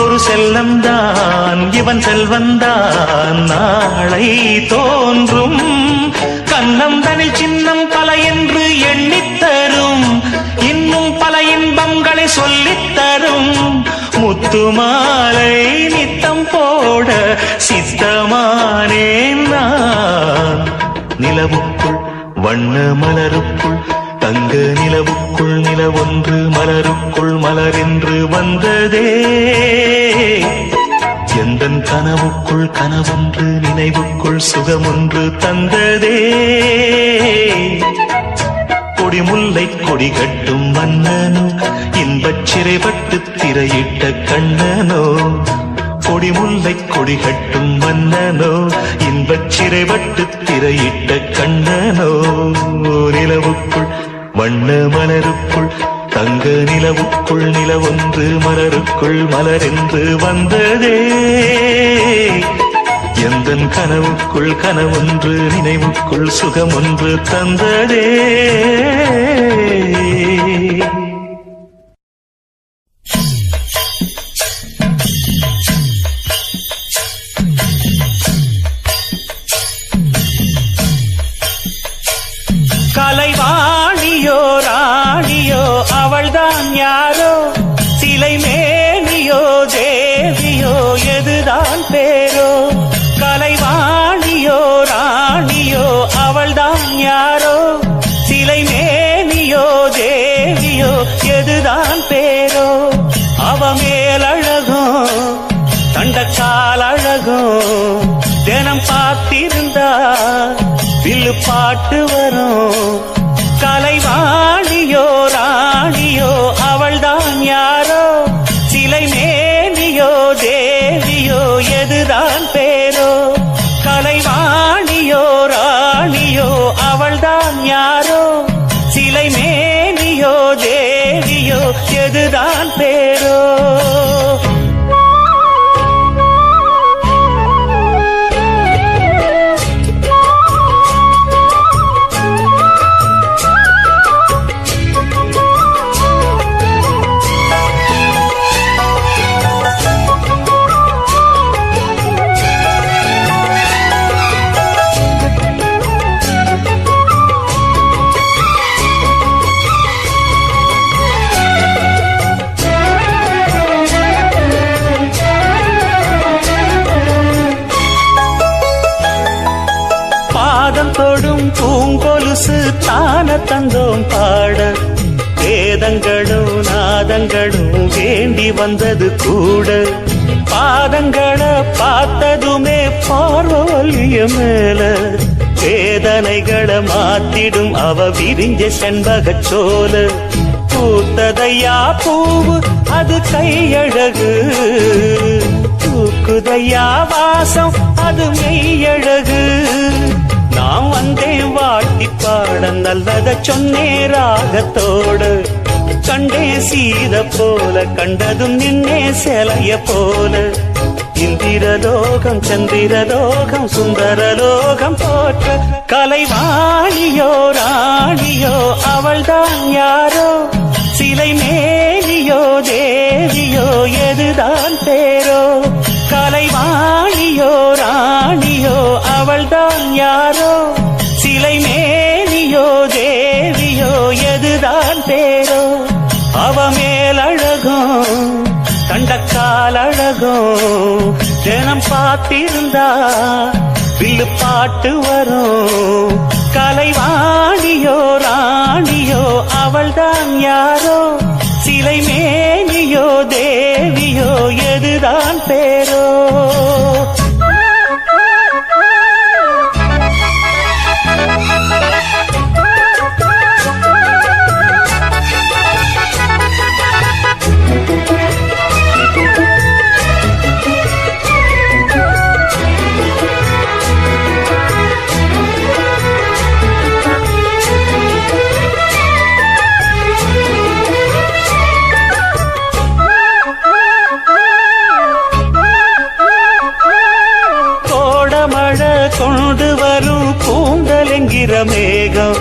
ஒரு செல்லம் தான் இவன் செல்வந்தான் நாளை தோன்றும் கண்ணம் தனில் சின்னம் பல என்று எண்ணித்தரும் இன்னும் பல இன்பங்களை சொல்லித்தரும் முத்துமாலை நித்தம் போட சித்தமானேன் நான் நிலவுக்குள் வண்ண மலருக்குள் தங்க நிலவுக்குள் நிலவொன்று மலருக்குள் மலரென்று வந்ததே எந்தன் கனவுக்குள் கனவொன்று நினைவுக்குள் சுகமொன்று தந்ததே கொடி முல்லை கொடி கட்டும் மன்னனோ இன்பச் சிறைப்பட்டு திரையிட்ட கண்ணனோ கொடி முல்லை கொடி கட்டும் மன்னனோ இன்பச் சிறைப்பட்டு திரையிட்ட கண்ணனோ நிலவுக்குள் வண்ண மலருக்குள் தங்க நிலவுக்குள் நிலவொன்று மலருக்குள் மலரென்று வந்ததே எந்தன் கனவுக்குள் கனவொன்று நினைவுக்குள் சுகமொன்று தந்ததே கலைவாணியோ ராணியோ அவள்தான் யாரோ சிலை மேனியோ தேவியோ எதுதான் பேரோ கலைவாணியோ ராணியோ அவள்தான் யாரோ சிலை மேனியோ தேவியோ எதுதான் பேரோ அவ மேலழகோ தண்டக்கால் அழகோ தினம் பார்த்திருந்தா வில்லு பாட்டு வரும் கலைவாணியோ ராணியோ அவள்தான் யாரோ சிலை மேனியோ தேவியோ எதுதான் பேரோ கலைவாணியோ ராணியோ அவள்தான் யாரோ சிலை மேனியோ தேவியோ எதுதான் பேரோ தொடும் பூங்கொலுசு தான தந்தோம் பாட வேதங்களும் நாதங்களும் வேண்டி வந்தது கூட பாதங்களை பார்த்ததுமே பார்வலிய மேல வேதனைகளை மாத்திடும் அவ விரிஞ்ச செண்பகச் சோல பூத்ததையா பூவு அது கையழகு தூக்குதையா வாசம் அது மெய்யழகு நான் வந்தேன் வாட்டி பாட நல்லத சொன்னே ராகத்தோடு கண்டே சீத போல கண்டதும் நின்னே சிலைய போல இந்திரலோகம் சந்திரலோகம் சுந்தரலோகம் போற்ற கலைவாணியோ ராணியோ அவள்தான் யாரோ சிலை மேலியோ தேவியோ எதுதான் பேரோ கலைவாணியோ ராணியோ அவள்தான் யாரோ சிலை மேலியோ தேவியோ எதுதான் பேரோ அவ மேலழகோ கண்டக்கால் அழகோ தினம் பார்த்திருந்தா வில்லு பாட்டு வரும் கலைவாணியோ ராணியோ அவள்தான் யாரோ, சிலை மேனியோ தேவியோ எதுதான் பேரோ. கொண்டு வரும் கூந்தலெங்கிற மேகம்,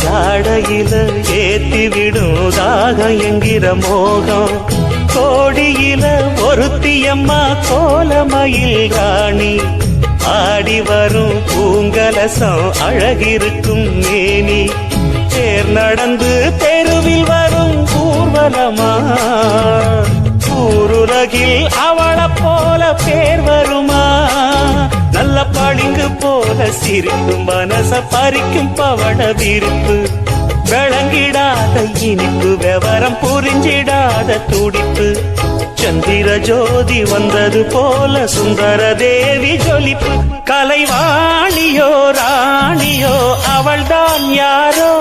ஜாடையில ஏத்திவிடும் தாகம் என்கிற மோகம். கோடியில ஒருத்தியம்மா கோலமயில் ராணி, ஆடி வரும் பூங்கலசம் அழகிருக்கும் மேனி. தேர் நடந்து தெருவில் வரும் ஊர்வலமா, ஊருலகில் அவளை போல பேர் வருமா. நல்ல பளிங்கு போல சிரிக்கும் மனச பறிக்கும் பவள விரிப்பு, விளங்கிடாத இனிப்பு விவரம் புரிஞ்சிடாத துடிப்பு. சந்திர ஜோதி வந்தது போல சுந்தர தேவி ஜொலிப்பு. கலைவாணியோ ராணியோ அவள்தான் யாரோ,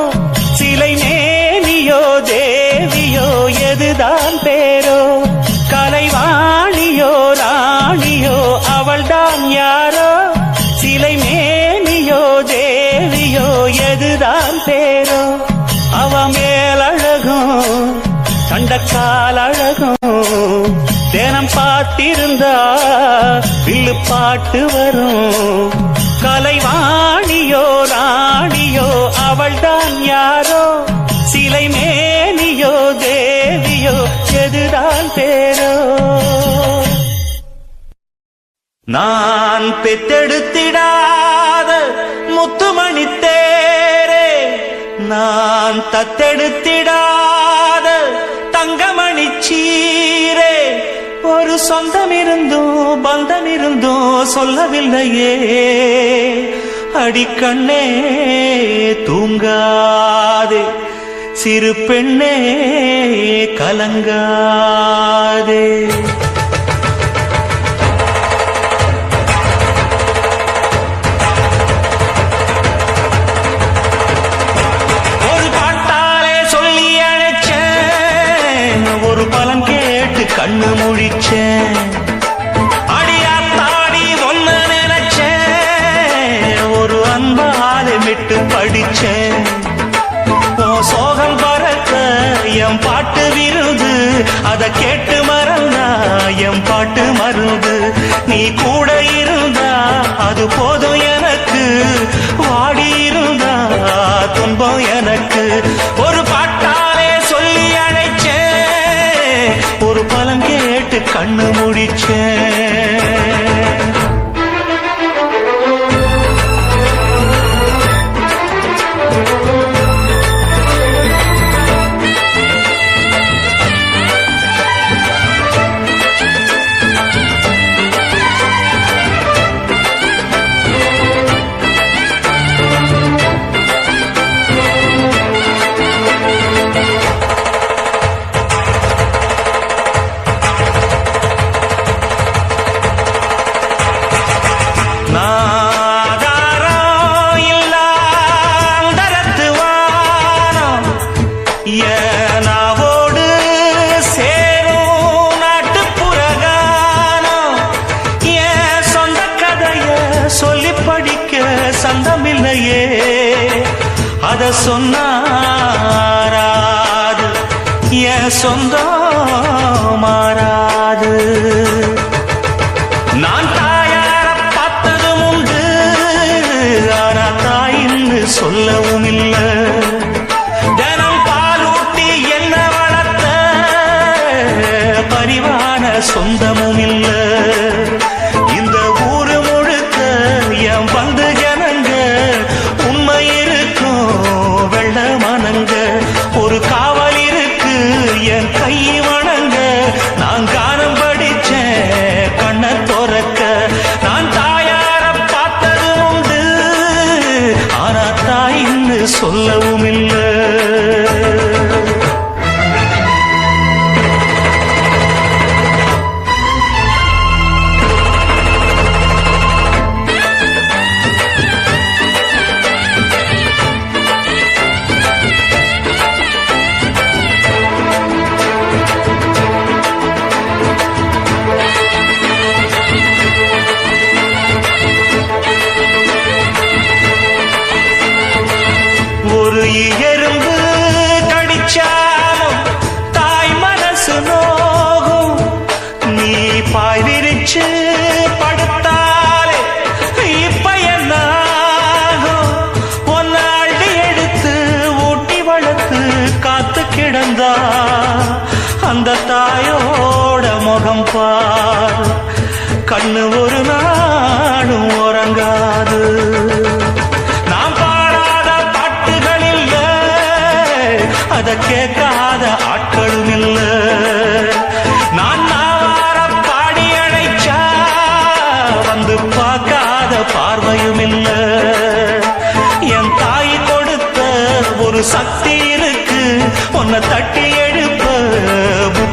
சிலை மேனியோ தேவியோ எதுதான் பேரோ. கலைவாணியோ ராணியோ அவள்தான் யாரோ, சிலை மேனியோ தேவியோ எதுதான் பேரோ. அவ மேலழகும் கண்டக்கால் அழகும், தினம் பார்த்திருந்தா வில்லு பாட்டு வரும். கலைவாணியோ ராணியோ அவள்தான் யாரோ, சிலை மேனியோ தேவியோ எதுதான் பேரோ. நான் பெத்தெடுத்திடாத முத்துமணி தேரே, நான் தத்தெடுத்திடாத தங்கமணி சீரே. ஒரு சொந்தம் இருந்தும் பந்தம் இருந்தும் சொல்லவில்லையே, அடிக்கண்ணே தூங்காதே, சிறு பெண்ணே கலங்காதே. ஒரு பாட்டாலே சொல்லி அழைச்சேன், ஒரு பலன் கேட்டு கண்ணு முழிச்சேன். அடியாத்தாடி ஒன்ன நினைச்சேன், ஒரு அன்பாலே விட்டு படிச்சேன். சோகம் பறக்க எம் பாட்டு விருது, அத கேட்டு மறந்தா எம் பாட்டு மருது. நீ கூட இருந்தா அது போதும் எனக்கு, வாடி இருந்தா துன்பம் எனக்கு. ஒரு பாட்டாலே சொல்லி அழைச்சேன், ஒரு பலன் கேட்டு கண்ணு முடிச்சேன். சந்தமில்லையே அத சொன்னாராது, என் சொந்தம் மாறாது. நான் தாயார பார்த்ததும் உண்டு, ஆனா தாயின்னு சொல்லவும் இல்லை. தினம் பாலூட்டி என்ன வளர்த்த பரிவான சொந்தமும் இல்லை. இந்த ஊரு முழுக்க என் வந்து ஜனங்க, உண்மை இருக்கும் வெள்ள மனங்க. ஒரு காவல் இருக்கு என் கை வணங்க, நான் கானம் படிச்சேன் கண்ண துறக்க.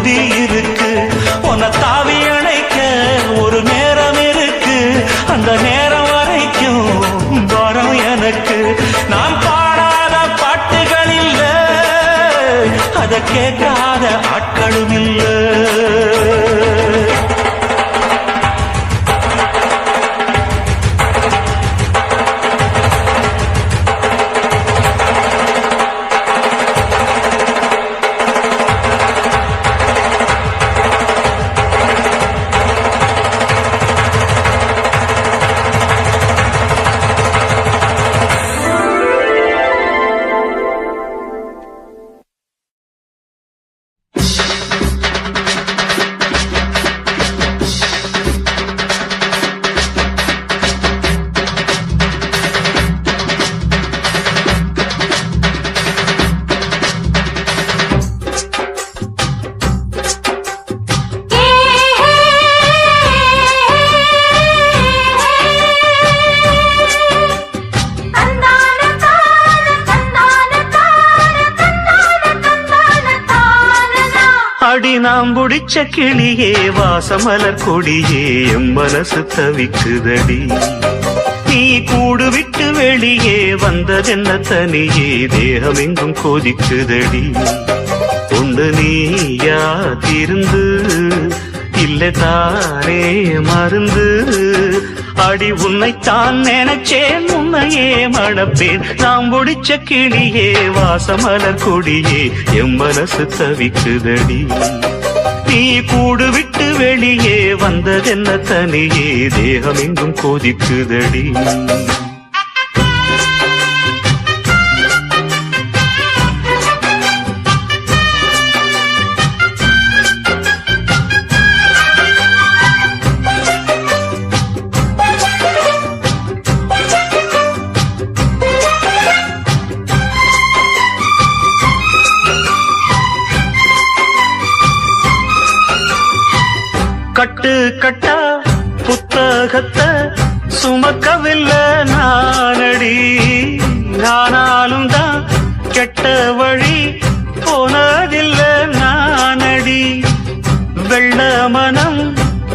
விதி இருக்கு. உன்னை தாவி அணைக்க ஒரு நேரம் இருக்கு. அந்த நேரம் வரைக்கும் வரம் எனக்கு. நான் பாடாத பாட்டுகள் இல்ல, அதை கேட்காத ஆட்களும் இல்ல. அடி நாம் புடிச்ச கிளியே வாசமலர் கொடியே எம் மனசு தவிக்குதடி. நீ கூடு விட்டு வெளியே வந்ததென்ன தனியே தேகம் எங்கும் கொதிக்குதடி. ஒன்று நீயா திருந்து இல்லை தாரே மருந்து. அடி உன்னைத்தான் நினைச்சேன் உன்னையே மணப்பேன். நாம் முடிச்ச கிளியே வாசமலர் கொடியே எம் மனசு தவிக்குதடி. நீ கூடு விட்டு வெளியே வந்ததென்ன தனியே தேகம் எங்கும் கொதிக்குதடி. கட்டு கட்டா புத்தகத்தை சுமக்கவில்லை நானடி. ஆனாலும் தான் கெட்ட வழி போனதில்லை நானடி. வெள்ள மனம்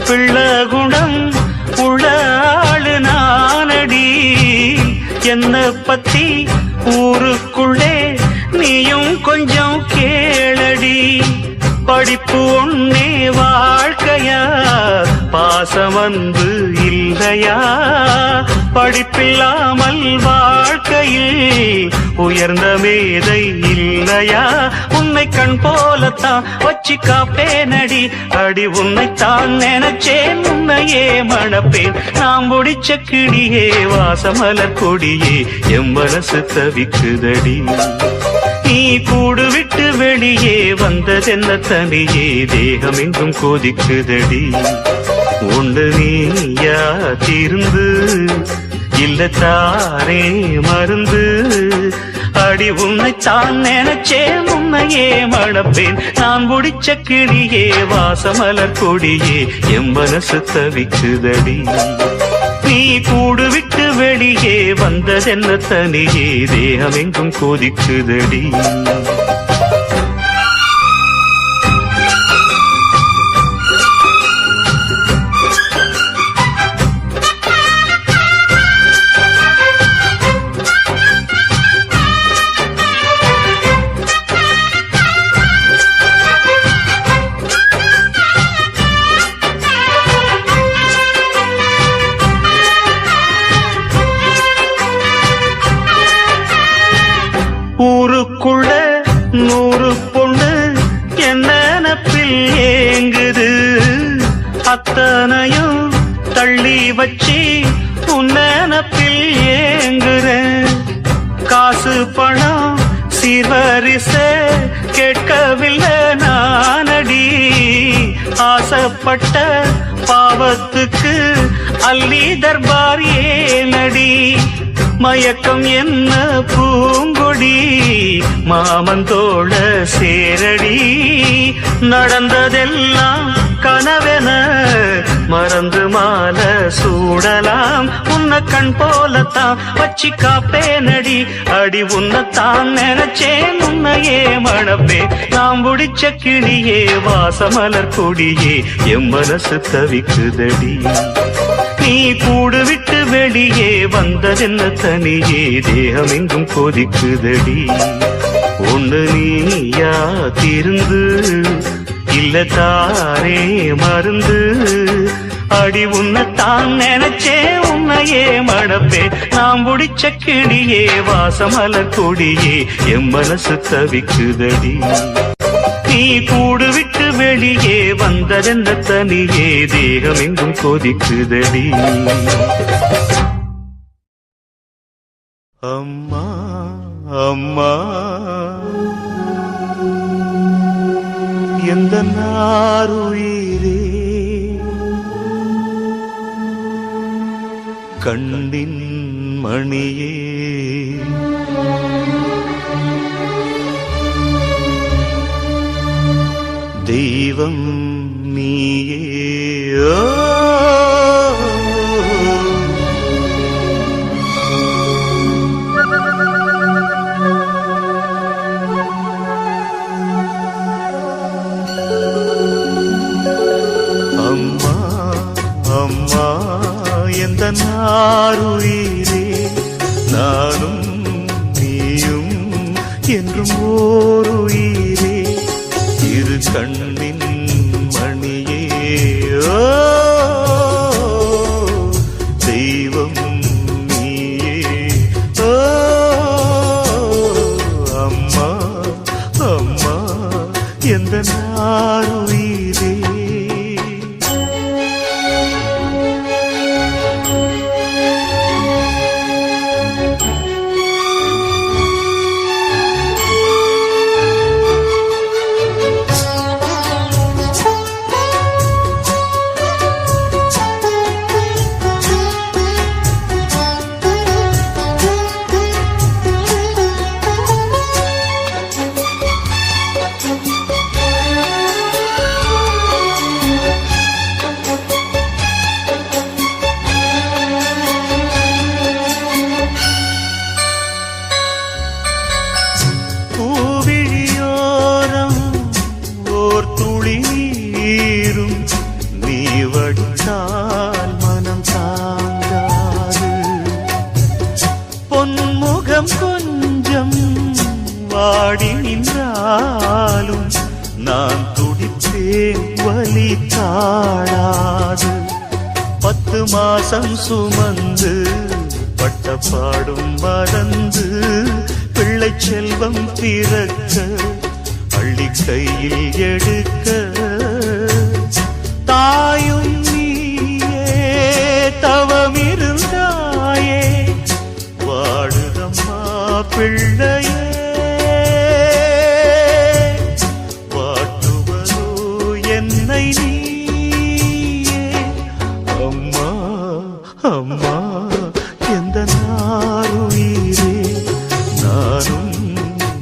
பிள்ள குணம் உள்ள ஆளு நானடி. என்ன பத்தி ஊருக்குள்ளே நீயும் கொஞ்சம் கேளடி. படிப்பு ஒன்னே வாழ்க்கையா பாசம் வந்து இல்லையா. படிப்பில்லாமல் வாழ்க்கையில் உயர்ந்த மேதை இல்லையா. உன்னை கண் போலத்தான் வச்சு காப்பேனடி. அடி உன்னைத்தான் நினைச்சேன் உன்னையே மணப்பேன். நாம் முடிச்ச கிளியே வாசமலர் கொடியே எம் மனசு தவிக்குதடி. நீ கூடு விட்டு வெளியே வந்ததென்ன தனியே தேகம் எங்கும் கொதிக்குதடி. ஒன்று நீயா திருந்து இல்ல தாரே மருந்து. அடி உன்னைத்தான் நினைச்சேன் உன்னையே மணப்பேன். நான் முடிச்ச கிளியே வாசமலர் கொடியே எம் மனசு தவிக்குதடி. நீ கூடு விட்டு வெளியே வந்ததென்ன தனியே தேகம் எங்கும் கொதிக்குதடி. ஊருக்குள்ள 100 பொண்ணு என்ன நினைப்பில் ஏங்குது. அத்தனையும் தள்ளி வச்சு உன் நினைப்பில் ஏங்குறேன். காசு பணம் சீர்வரிச கேட்கவில்லை நானடி. ஆசைப்பட்ட பாவத்துக்கு அள்ளி தர்பார் ஏனடி. மயக்கம் என்ன பூங்கொடி மாமந்தோட சேரடி. நடந்ததெல்லாம் கனவென மறந்து மாலை சூடலாம் உன்னை கண் போலத்தான் வச்சி காப்பே நடி அடி உன்னைத்தான் நினைச்சேன் உன்னையே மணப்பே நாம் முடிச்ச கிளியே வாசமலர் கொடியே எம் மனசு தவிக்குதடி நீ கூடு விட்டு வெளியே வந்ததென்ன தனியே தேகம் எங்கும் கொதிக்குதடி ஒண்ணு நீயா திருந்து இல்ல தாரே மருந்து அடி உன்னைத்தான் நினைச்சே உன்னையே மணப்பே நாம் முடிச்ச கிளியே வாசமலர் கொடியே எம் மனசு தவிக்குதடி நீ கூடு விட்டு வெளியே வந்ததென்ன தனியே தேகம் எங்கும் கொதிக்குதடி அம்மா அம்மா எந்த நாருயிரே கண்ணின் மணியே தெய்வம் நீயே அம்மா அம்மா எந்த நாருயிரே நானும் நீயும் என்றும் ஓருயிரே இரு கண்ணின் மணியே தெய்வம் நீயே அம்மா அம்மா எந்த நாருயிரே பூவிழியோரம் ஓர் துளி நீரும் நீ வடித்தால் மனம் தாங்காது பொன்முகம் கொஞ்சம் வாடி நின்றாலும் நான் துடிப்பேன் வலி தாழாது 10 மாசம் சுமந்து பட்ட பாடும் மறந்து பிள்ளை செல்வம் பிறக்க அள்ளி கையில் எடுக்க தாயும் நீயே தவமிருந்தாயே வாடுதம்மா பிள்ளையே வாட்டுவதோ என்னை நீயே அம்மா அம்மா எந்த நாருயிரே நானும்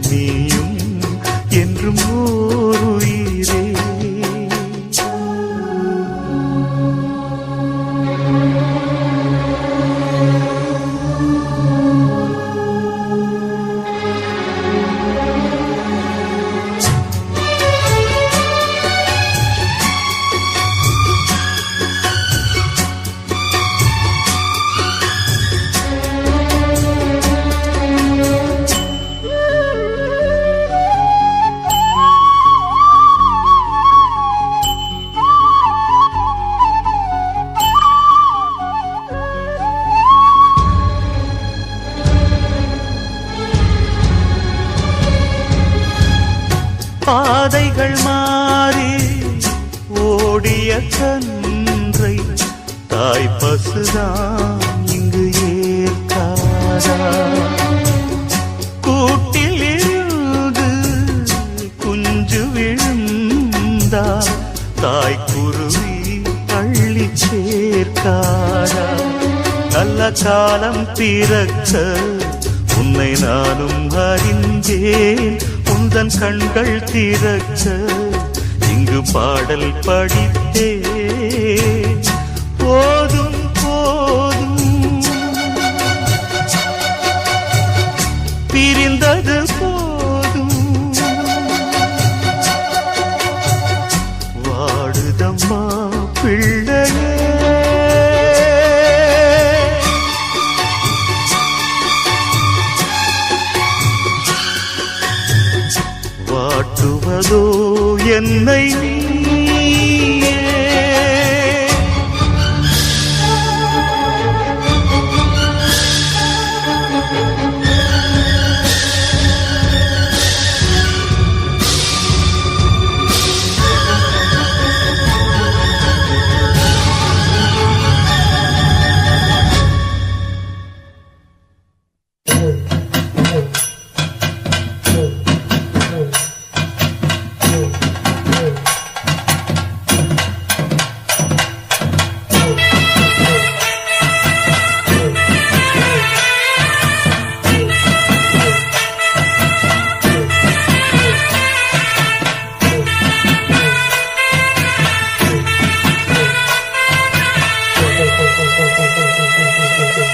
நீயும் என்றும் ஓருயிரே பாதைகள் மாறி ஓடிய கன்றை தாய் பசுதான் இங்கு ஏற்காதா கூட்டில் இருந்து குஞ்சு விழுந்தா தாய் குருவி அள்ளி சேர்க்காதா நல்ல காலம் பிறக்க உன்னை நானும் அறிந்தேன் உந்தன் கண்கள் திறக்க இங்கு பாடல் படித்தேன் போதும் போதும் பிரிந்தது போதும் வாடுதம்மா பிள்ளையே வாட்டுவதோ என்னை நீயே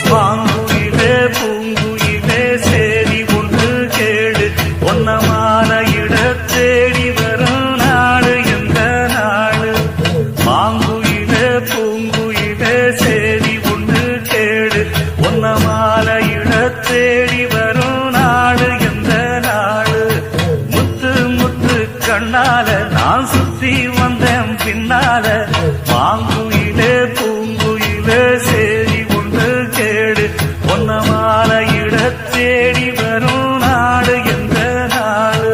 வாங்குயிலே பூங்குயிலே சேரி ஒன்று கேடு ஒன்னமான இட தேடி வரும் நாடு எந்த நாடு வாங்குயிலே பூங்குயிலே சேரி ஒன்று கேடு ஒன்னமான இட தேடி வரும் நாடு எந்த நாடு முத்து முத்து கண்ணால நான் சுத்தி வந்தேன் பின்னால வாங்குயிலே பூங்குயிலே சேரி ஒன்று கேடு ஒன்னமால இட தேடி வரும் நாடு எந்த நாடு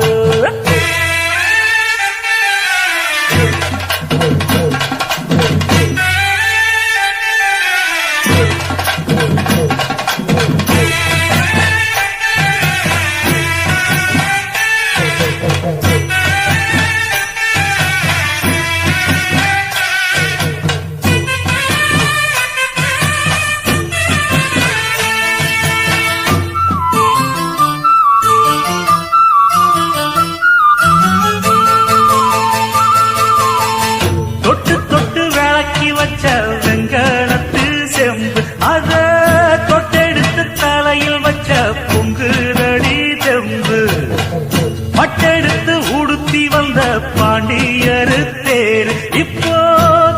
தொட்டு தொட்டு விளக்கி வச்ச வெங்கலத்து செம்பு அத தொட்டெடுத்து தலையில் வச்ச பொங்குதடி தெம்பு பட்டெடுத்து உடுத்தி வந்த பாண்டியரு தேர் இப்போ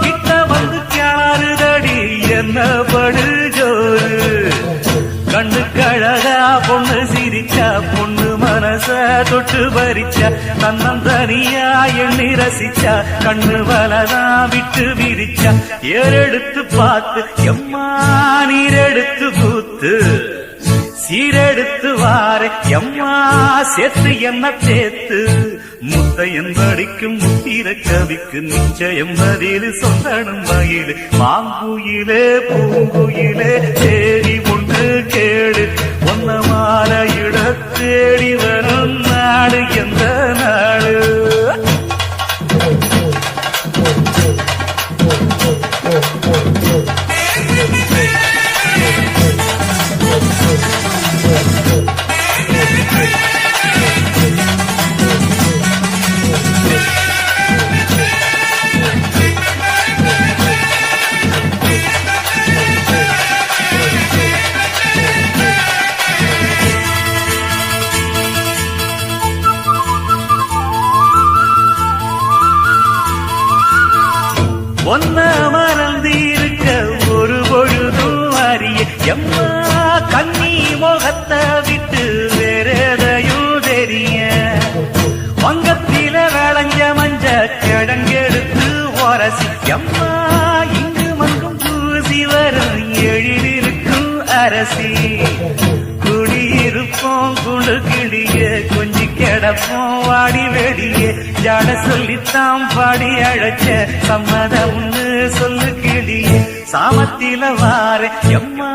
கிட்ட வந்து கியாருதடி என்ன படுஜோரு கண்ணு கழகா பொண்ணு சிரிச்சா பொண்ணு மனச தொட்டு பறிச்சா தன்னம் தனியா எண்ணி ரசிச்சா கண்ணு வலதா விட்டு விரிச்சா ஏறெடுத்து பார்த்து எம்மா நீரெடுத்து பூத்து சீரெடுத்து வாரே எம்மா சேர்த்து என்ன சேர்த்து முத்தையன் படிக்கும் முத்திர கவிக்கு நிச்சயம் பதில் சொந்தனும் மயிலு மாங்குயிலே பூங்குயிலே சேரி ஒன்று கேடு ஒன்னமான இட தேடி வரும் நாடு எந்த நாடு ஒன்ன மறந்திருக்க ஒரு பொழுதும் அறிய எம்மா கண்ணி முகத்தை விட்டு வேறெதையும் தெரிய வங்கத்தில விளைஞ்ச மஞ்ச கிழங்கெடுத்து உரசி எம்மா இங்கு மங்கும் பூசி வரும் எழிலிருக்கும் அரசி குடியிருப்போம் குழு கிளிய கொஞ்சி கிடப்போம் வாடி வெடிய ஜாட சொல்லித்தான் பாடி அழைச்ச சம்மதம்னு சொல்லு கிளிய சாமத்தில வார எம்மா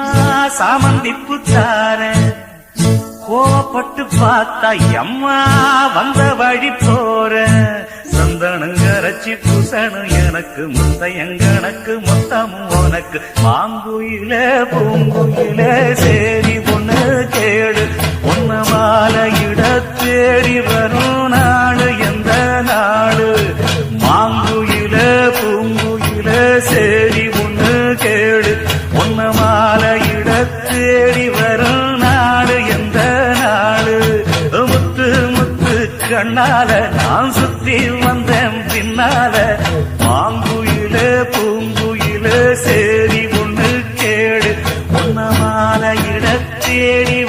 சாமந்தி புத்தார கோவப்பட்டு பார்த்தா எம்மா வந்த வழி போற சந்தனங்கரைச்சி பூசணும் எனக்கு முத்தையங்கணக்கு மொத்தமும் உனக்கு மாங்குயில பூங்குயில சேரி பொண்ணு கேடு ஒன்ன மாலையிட தேடி வரும் நாடு எந்த நாடு மாங்குயில பூங்குயில சேரி பொண்ணு கண்ணால நான் சுத்தி வந்தேன் பின்னால மாங்குயிலே பூங்குயிலே சேரி ஒண்ணு கேடு உன்ன மாலையிட தேடி